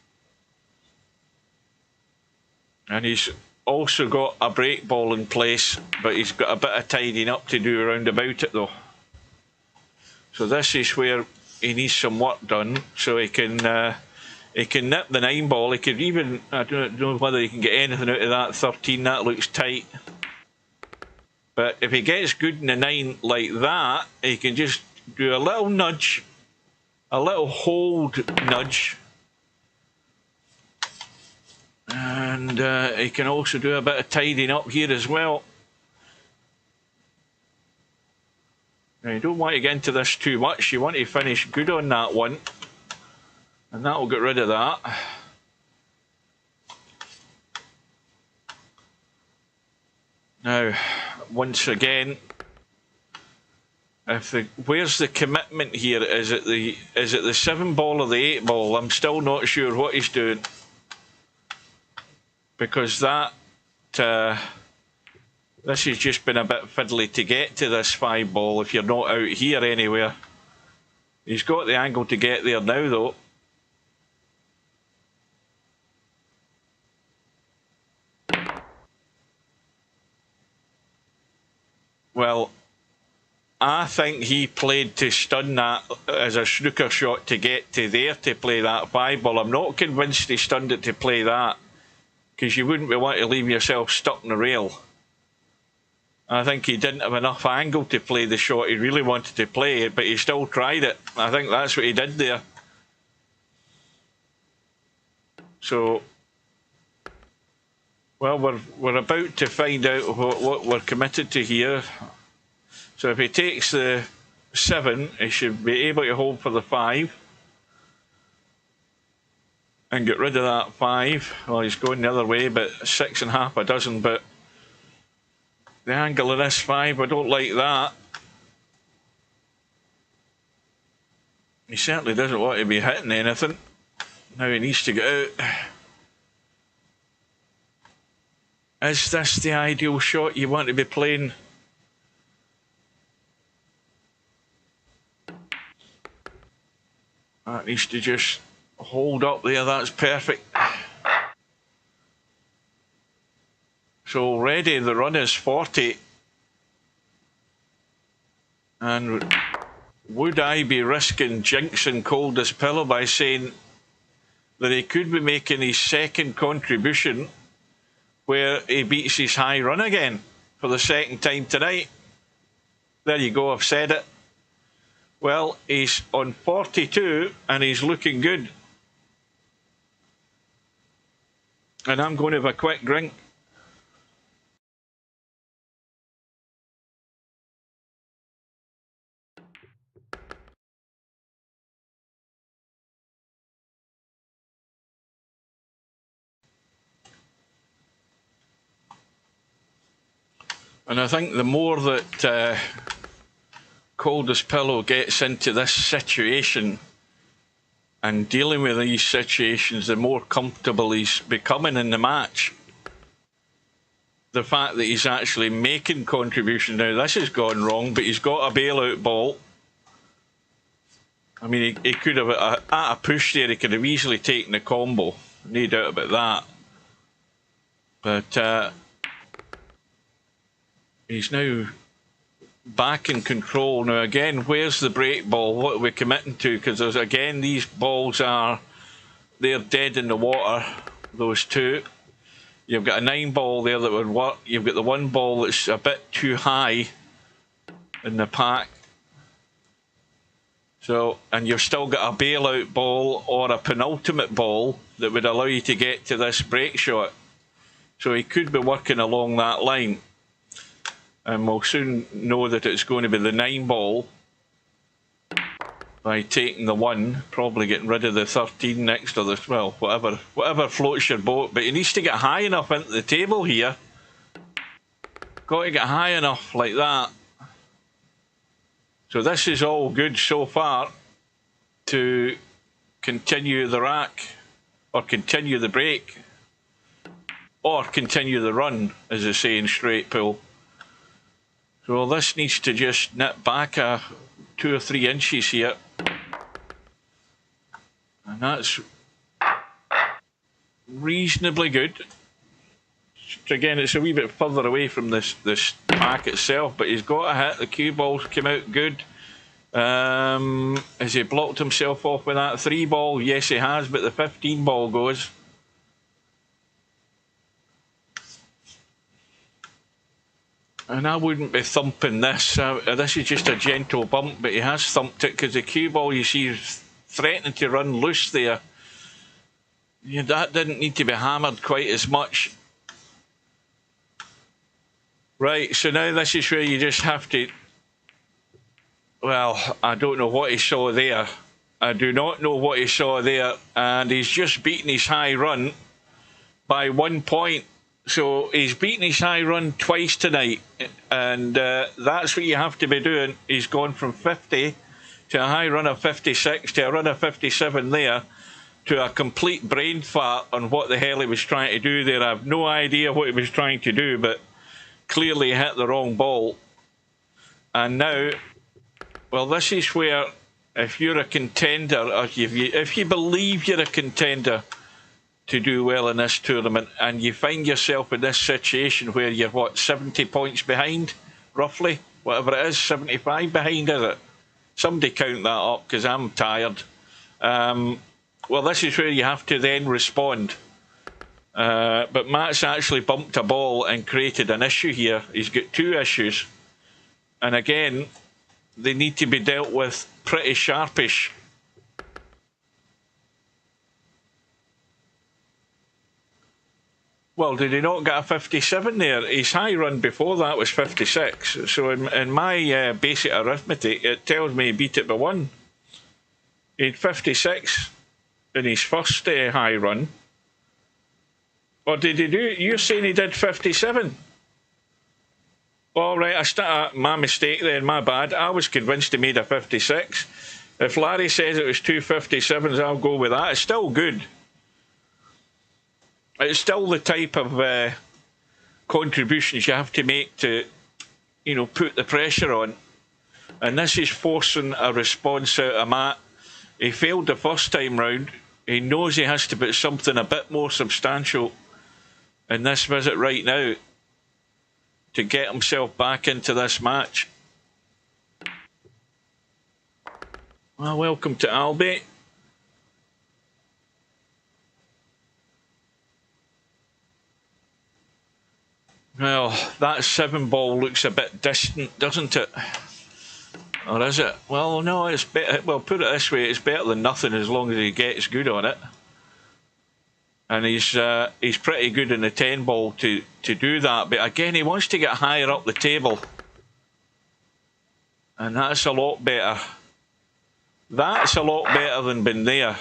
[SPEAKER 1] And he's also got a break ball in place, but he's got a bit of tidying up to do around about it though. So this is where he needs some work done so he can nip the 9 ball. He could even, I don't know whether he can get anything out of that 13. That looks tight. But if he gets good in the 9 like that, he can just do a little nudge, a little hold nudge. And he can also do a bit of tidying up here as well. Now, you don't want to get into this too much. You want to finish good on that one. And that will get rid of that. Now, once again, where's the commitment here? Is it the 7 ball or the 8 ball? I'm still not sure what he's doing. Because this has just been a bit fiddly to get to this 5 ball if you're not out here anywhere. He's got the angle to get there now though. Well, I think he played to stun that as a snooker shot to get to there to play that 5 ball. I'm not convinced he stunned it to play that, because you wouldn't be wanting to leave yourself stuck in the rail. I think he didn't have enough angle to play the shot he really wanted to play, but he still tried it. I think that's what he did there. So, well, we're about to find out what we're committed to here. So if he takes the 7, he should be able to hold for the 5. And get rid of that 5. Well, he's going the other way, but 6.5 a dozen. But the angle of this 5, I don't like that. He certainly doesn't want to be hitting anything. Now he needs to get out. Is this the ideal shot you want to be playing? That needs to just hold up there. That's perfect. So already the run is 40. And would I be risking jinxing Coldest Pillow by saying that he could be making his 2nd contribution where he beats his high run again for the 2nd time tonight? There you go, I've said it. Well, he's on 42 and he's looking good. And I'm going to have a quick drink. And I think the more that Coldest Pillow gets into this situation and dealing with these situations, the more comfortable he's becoming in the match. The fact that he's actually making contributions now, this has gone wrong, but he's got a bailout ball. I mean, he could have, at a push there, he could have easily taken the combo. No doubt about that. But he's now back in control. Now, again, where's the break ball? What are we committing to? Because there's, again, these balls they're dead in the water, those two. You've got a 9 ball there that would work. You've got the 1 ball that's a bit too high in the pack. So, and you've still got a bailout ball or a penultimate ball that would allow you to get to this break shot. So he could be working along that line. And we'll soon know that it's going to be the 9 ball by taking the 1, probably getting rid of the 13 next to this, well, whatever floats your boat. But he needs to get high enough into the table here. Got to get high enough like that. So this is all good so far to continue the rack, or continue the break, or continue the run, as they say in straight pool. So this needs to just nip back 2 or 3 inches here. And that's reasonably good. Again, it's a wee bit further away from this pack itself, but he's got a hit. The cue balls came out good. Has he blocked himself off with that 3 ball? Yes, he has, but the 15 ball goes. And I wouldn't be thumping this. This is just a gentle bump, but he has thumped it because the cue ball, you see, is threatening to run loose there. Yeah, that didn't need to be hammered quite as much. Right, so now this is where you just have to... Well, I don't know what he saw there. I do not know what he saw there. And he's just beaten his high run by 1 point. So he's beaten his high run twice tonight. And that's what you have to be doing. He's gone from 50 to a high run of 56 to a run of 57 there, to a complete brain fart on what the hell he was trying to do there. I have no idea what he was trying to do, but clearly he hit the wrong ball. And now, well, this is where, if you're a contender, or if you believe you're a contender to do well in this tournament, and you find yourself in this situation where you're, what, 70 points behind, roughly? Whatever it is, 75 behind, is it? Somebody count that up, because I'm tired. Well, this is where you have to then respond. But Matt's actually bumped a ball and created an issue here. He's got 2 issues. And again, they need to be dealt with pretty sharpish. Well, did he not get a 57 there? His high run before that was 56. So in my basic arithmetic, it tells me he beat it by 1. He had 56 in his first high run. Or did he do... You're saying he did 57? All right, my mistake then, my bad. I was convinced he made a 56. If Larry says it was 2 57s, I'll go with that. It's still good. It's still the type of contributions you have to make to, you know, put the pressure on. And this is forcing a response out of Matt. He failed the first time round. He knows he has to put something a bit more substantial in this visit right now to get himself back into this match. Well, welcome to Albie. Well, that 7 ball looks a bit distant, doesn't it? Or is it? Well, no, it's better. Well, put it this way, it's better than nothing as long as he gets good on it. And he's pretty good in the 10 ball to do that. But again, he wants to get higher up the table. And that's a lot better. That's a lot better than being there.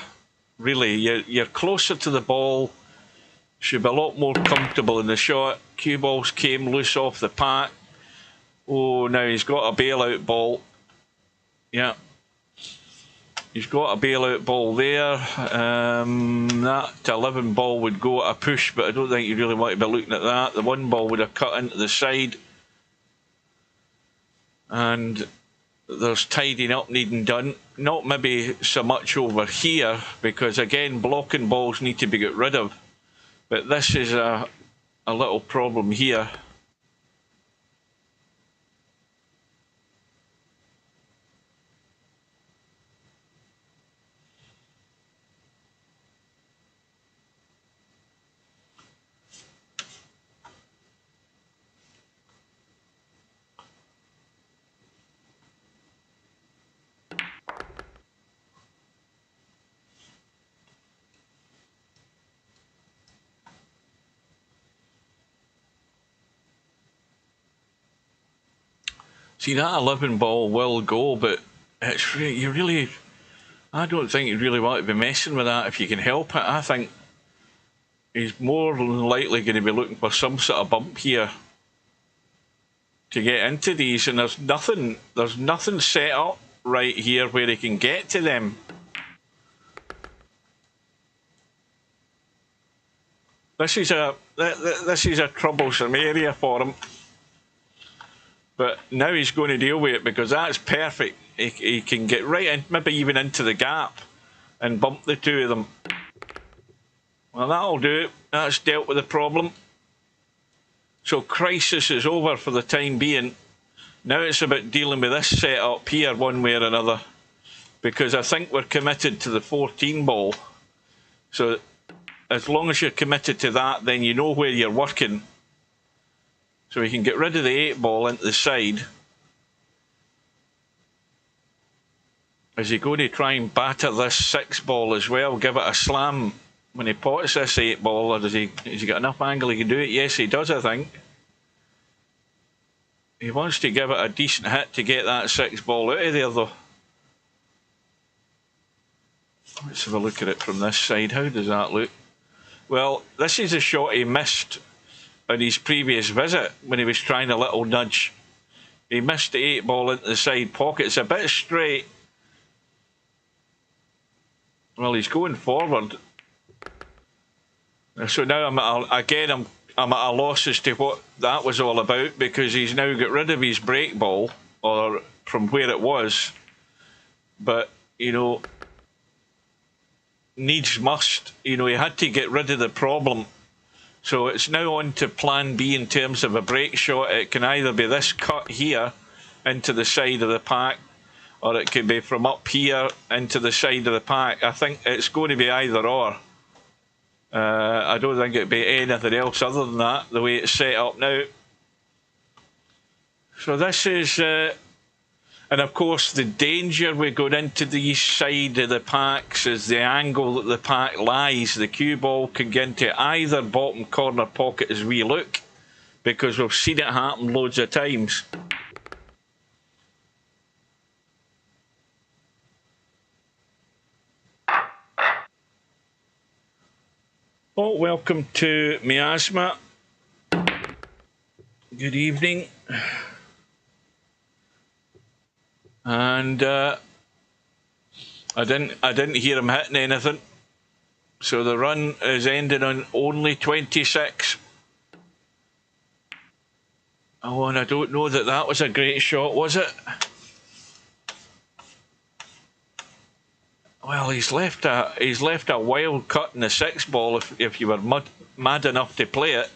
[SPEAKER 1] Really, you're closer to the ball. Should be a lot more comfortable in the shot. Cue balls came loose off the pack. Oh, now he's got a bailout ball. Yeah. He's got a bailout ball there. That 11 ball would go at a push, but I don't think you really want to be looking at that. The 1 ball would have cut into the side. And there's tidying up needing done. Not maybe so much over here, because again, blocking balls need to be got rid of. But this is a little problem here. See, that 11 ball will go, but it's I don't think you really want to be messing with that if you can help it. I think he's more than likely going to be looking for some sort of bump here to get into these, and there's nothing set up right here where he can get to them. This is a troublesome area for him. But now he's going to deal with it, because that's perfect. He can get right in, maybe even into the gap, and bump the two of them. Well, that'll do it. That's dealt with the problem. So crisis is over for the time being. Now it's about dealing with this setup here one way or another, because I think we're committed to the 14 ball. So as long as you're committed to that, then you know where you're working. So we can get rid of the 8 ball into the side. Is he going to try and batter this 6 ball as well? Give it a slam when he pots this 8 ball, or has he got enough angle he can do it? Yes, he does, I think. He wants to give it a decent hit to get that 6 ball out of there, though. Let's have a look at it from this side. How does that look? Well, this is a shot he missed on his previous visit when he was trying a little nudge. He missed the 8 ball into the side pocket. It's a bit straight. Well, he's going forward. So now I'm at a loss as to what that was all about, because he's now got rid of his break ball, or from where it was. But, you know, needs must. You know, he had to get rid of the problem. So it's now on to plan B in terms of a break shot. It can either be this cut here into the side of the pack, or it could be from up here into the side of the pack. I think it's going to be either or. I don't think it'd be anything else other than that, the way it's set up now. So this is, and of course the danger with going into the side of the packs is the angle that the pack lies. The cue ball can get into either bottom corner pocket as we look, because we've seen it happen loads of times. Oh, welcome to Miasma. Good evening. And I didn't hear him hitting anything. So the run is ending on only 26. Oh, and I don't know that was a great shot, was it? Well, he's left a wild cut in the 6 ball if you were mad enough to play it.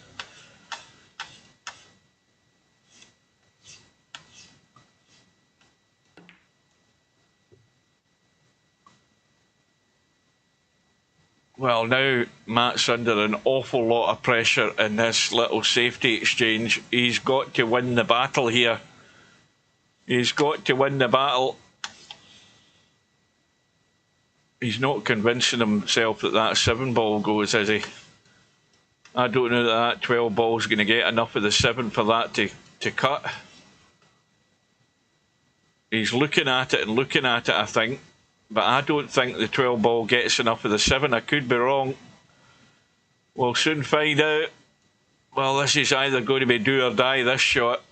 [SPEAKER 1] Well, now Matt's under an awful lot of pressure in this little safety exchange. He's got to win the battle here. He's got to win the battle. He's not convincing himself that that 7 ball goes, is he? I don't know that 12 ball is going to get enough of the 7 for that to cut. He's looking at it and looking at it, I think. But I don't think the 12 ball gets enough of the 7. I could be wrong. We'll soon find out. Well, this is either going to be do or die, this shot.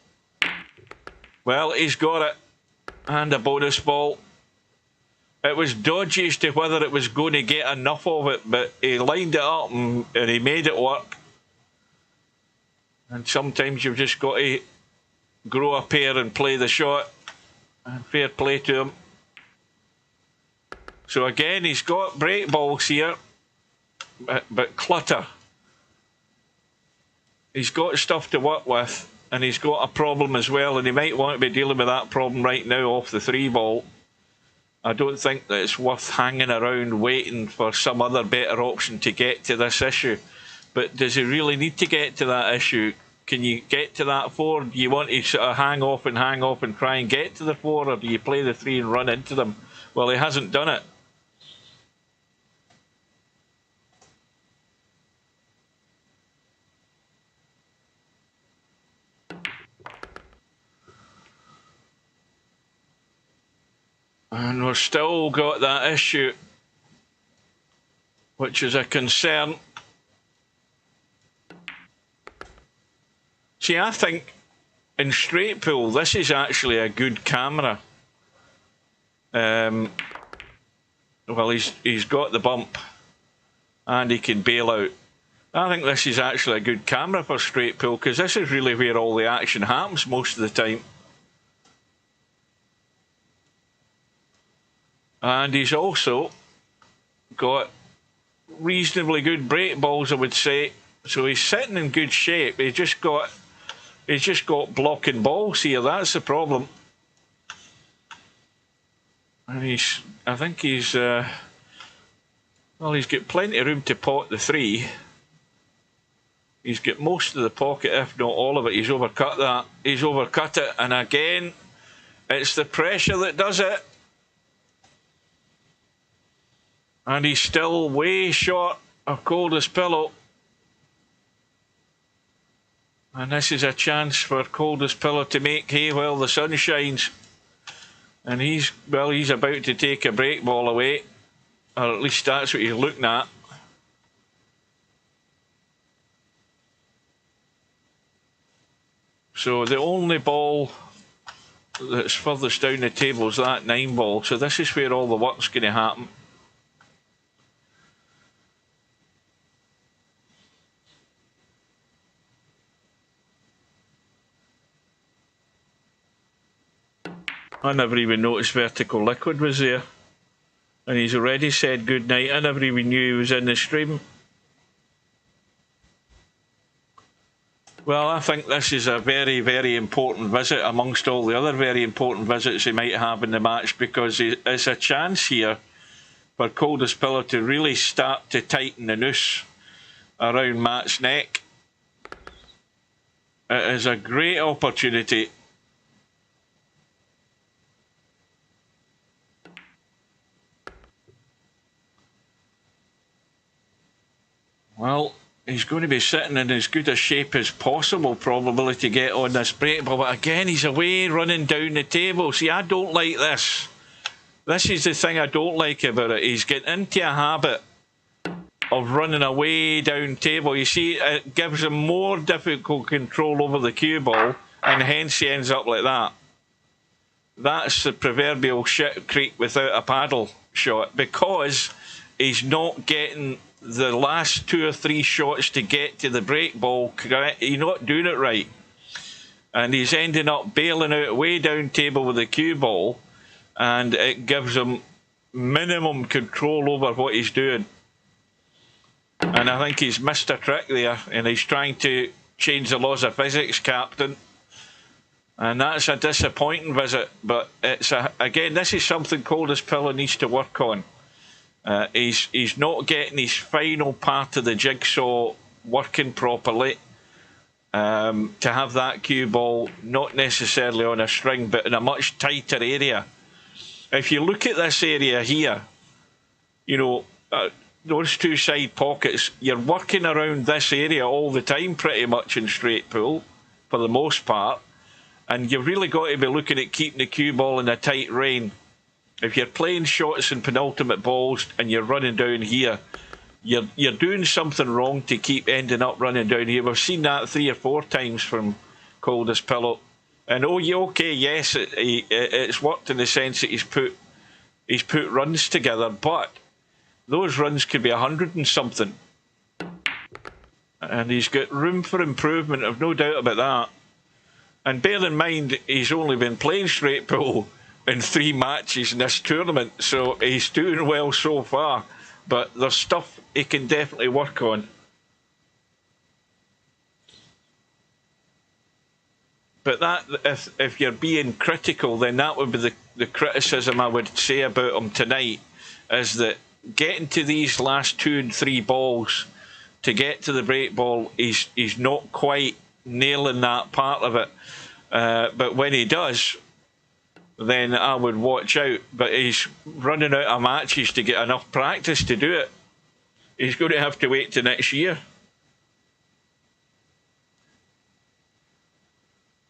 [SPEAKER 1] Well, he's got it. And a bonus ball. It was dodgy as to whether it was going to get enough of it, but he lined it up and he made it work. And sometimes you've just got to grow a pair and play the shot. And fair play to him. So again, he's got break balls here, but clutter. He's got stuff to work with, and he's got a problem as well, and he might want to be dealing with that problem right now off the 3 ball. I don't think that it's worth hanging around waiting for some other better option to get to this issue. But does he really need to get to that issue? Can you get to that 4? Do you want to sort of hang off and try and get to the 4, or do you play the 3 and run into them? Well, he hasn't done it. And we've still got that issue, which is a concern. See, I think in straight pull, this is actually a good camera. Well, he's got the bump, and he can bail out. I think this is actually a good camera for straight pull, because this is really where all the action happens most of the time. And he's also got reasonably good break balls, I would say. So he's sitting in good shape. He's just got blocking balls here. That's the problem. And I think he's got plenty of room to pot the 3. He's got most of the pocket, if not all of it. He's overcut that. He's overcut it. And again, it's the pressure that does it. And he's still way short of Coldest pillow. And this is a chance for Coldest pillow to make hay while the sun shines. And he's about to take a break ball away. Or at least that's what he's looking at. So the only ball that's furthest down the table is that 9 ball. So this is where all the work's going to happen. I never even noticed Vertical Liquid was there. And he's already said good night. I never even knew he was in the stream. Well, I think this is a very, very important visit amongst all the other very important visits he might have in the match, because it's a chance here for Coldest pillow to really start to tighten the noose around Matt's neck. It is a great opportunity. Well, he's going to be sitting in as good a shape as possible, probably, to get on this break ball. But again, he's away running down the table. See, I don't like this. This is the thing I don't like about it. He's getting into a habit of running away down table. You see, it gives him more difficult control over the cue ball, and hence he ends up like that. That's the proverbial shit creek without a paddle shot, because he's not getting the last 2 or 3 shots to get to the break ball correct. He's not doing it right, and he's ending up bailing out way down table with the cue ball, and it gives him minimum control over what he's doing. And I think he's missed a trick there, and he's trying to change the laws of physics, Captain, and that's a disappointing visit. But again, this is something Coldest pillow needs to work on. He's not getting his final part of the jigsaw working properly. To have that cue ball not necessarily on a string, but in a much tighter area. If you look at this area here, you know, those two side pockets, you're working around this area all the time pretty much in straight pool, for the most part. And you've really got to be looking at keeping the cue ball in a tight rein. If you're playing shots and penultimate balls and you're running down here, you're doing something wrong to keep ending up running down here. We've seen that 3 or 4 times from Coldest Pillow. And yes, it's worked in the sense that he's put runs together, but those runs could be 100 and something. And he's got room for improvement, I've no doubt about that. And bear in mind, he's only been playing straight pool in 3 matches in this tournament, so he's doing well so far. But there's stuff he can definitely work on. But that, if you're being critical, then that would be the criticism I would say about him tonight, is that getting to these last 2 and 3 balls to get to the break ball, he's not quite nailing that part of it. But when he does, then I would watch out. But he's running out of matches to get enough practice to do it. He's going to have to wait till next year.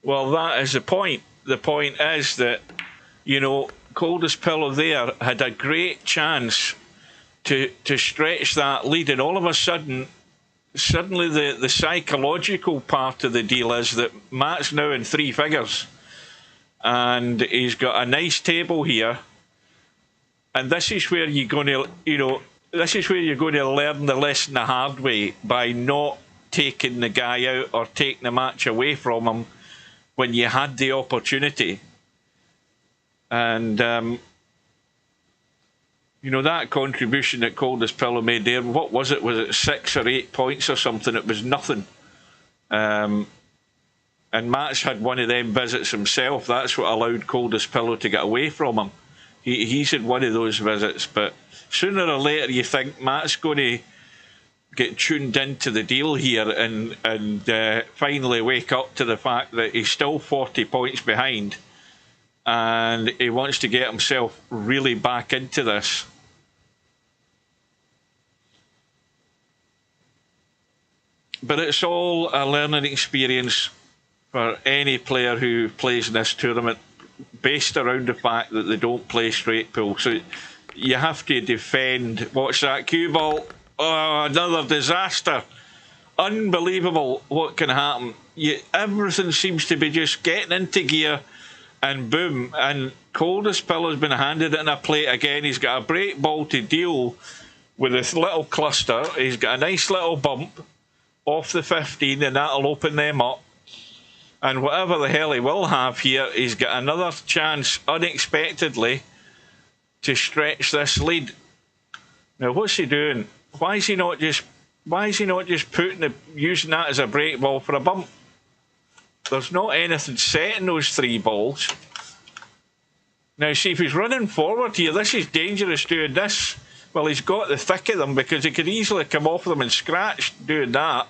[SPEAKER 1] Well, that is the point. The point is that, you know, Coldest Pillow there had a great chance to stretch that lead, and all of a sudden, suddenly the psychological part of the deal is that Matt's now in 3 figures, and he's got a nice table here, and this is where you're going to, you know, this is where you're going to learn the lesson the hard way, by not taking the guy out or taking the match away from him when you had the opportunity. And you know, that contribution that Coldest Pillow made there, what was it? Was it 6 or 8 points or something? It was nothing. And Matt's had one of them visits himself. That's what allowed Coldest Pillow to get away from him. He's had one of those visits. But sooner or later, you think Matt's going to get tuned into the deal here and finally wake up to the fact that he's still 40 points behind, and he wants to get himself really back into this. But it's all a learning experience for any player who plays in this tournament, based around the fact that they don't play straight pool. So you have to defend. Watch that cue ball. Oh, another disaster. Unbelievable what can happen. Everything seems to be just getting into gear, and boom. And Coldest Pillow's been handed it in a plate again. He's got a break ball to deal with this little cluster. He's got a nice little bump off the 15, and that'll open them up. And whatever the hell he will have here, he's got another chance unexpectedly to stretch this lead. Now, what's he doing? Why is he not just using that as a break ball for a bump? There's not anything set in those 3 balls. Now, see, if he's running forward here, this is dangerous doing this. Well, he's got the thick of them, because he could easily come off them and scratch doing that.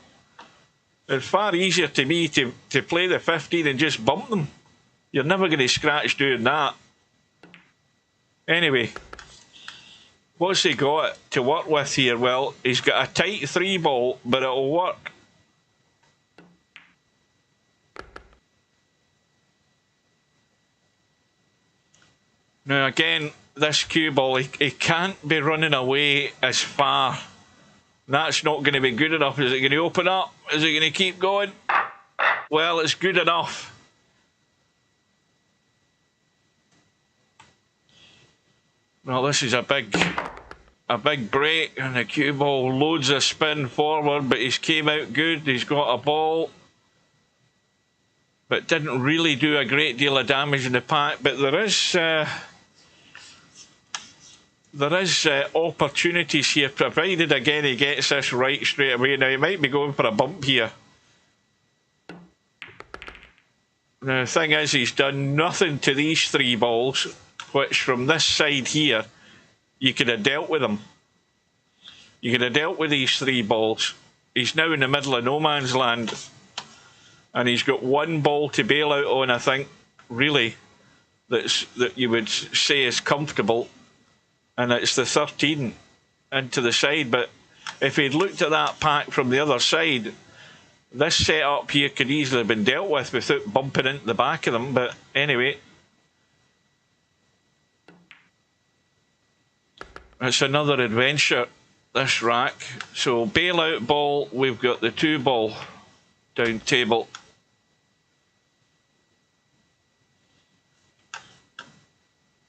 [SPEAKER 1] It's far easier to me to play the 15 and just bump them. You're never going to scratch doing that. Anyway, what's he got to work with here? Well, he's got a tight 3 ball, but it'll work. Now again, this cue ball, he can't be running away as far. That's not going to be good enough. Is it going to open up? Is it going to keep going? Well, it's good enough. Well, this is a big break, and the cue ball loads of spin forward, but he's came out good. He's got a ball, but didn't really do a great deal of damage in the pack. But there is opportunities here, provided again he gets this right straight away. Now, he might be going for a bump here. Now, the thing is, he's done nothing to these 3 balls, which from this side here, you could have dealt with them. You could have dealt with these 3 balls. He's now in the middle of no man's land, and he's got 1 ball to bail out on, I think, really, that you would say is comfortable. And it's the 13. into the side. But if he'd looked at that pack from the other side, this setup here could easily have been dealt with without bumping into the back of them. But anyway, it's another adventure, this rack. So bailout ball, we've got the 2-ball down table.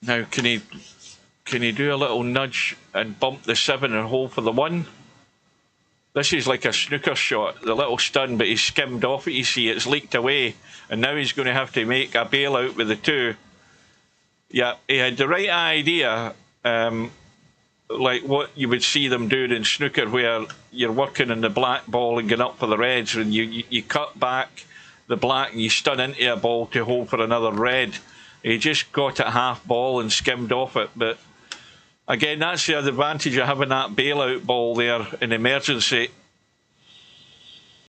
[SPEAKER 1] Now can he do a little nudge and bump the 7 and hold for the 1? This is like a snooker shot, the little stun, but he's skimmed off it, you see, it's leaked away. And now he's going to have to make a bailout with the 2. Yeah, he had the right idea, like what you would see them doing in snooker, where you're working in the black ball and going up for the reds, and you cut back the black and you stun into a ball to hold for another red. He just got it half ball and skimmed off it. But again, that's the advantage of having that bailout ball there in emergency.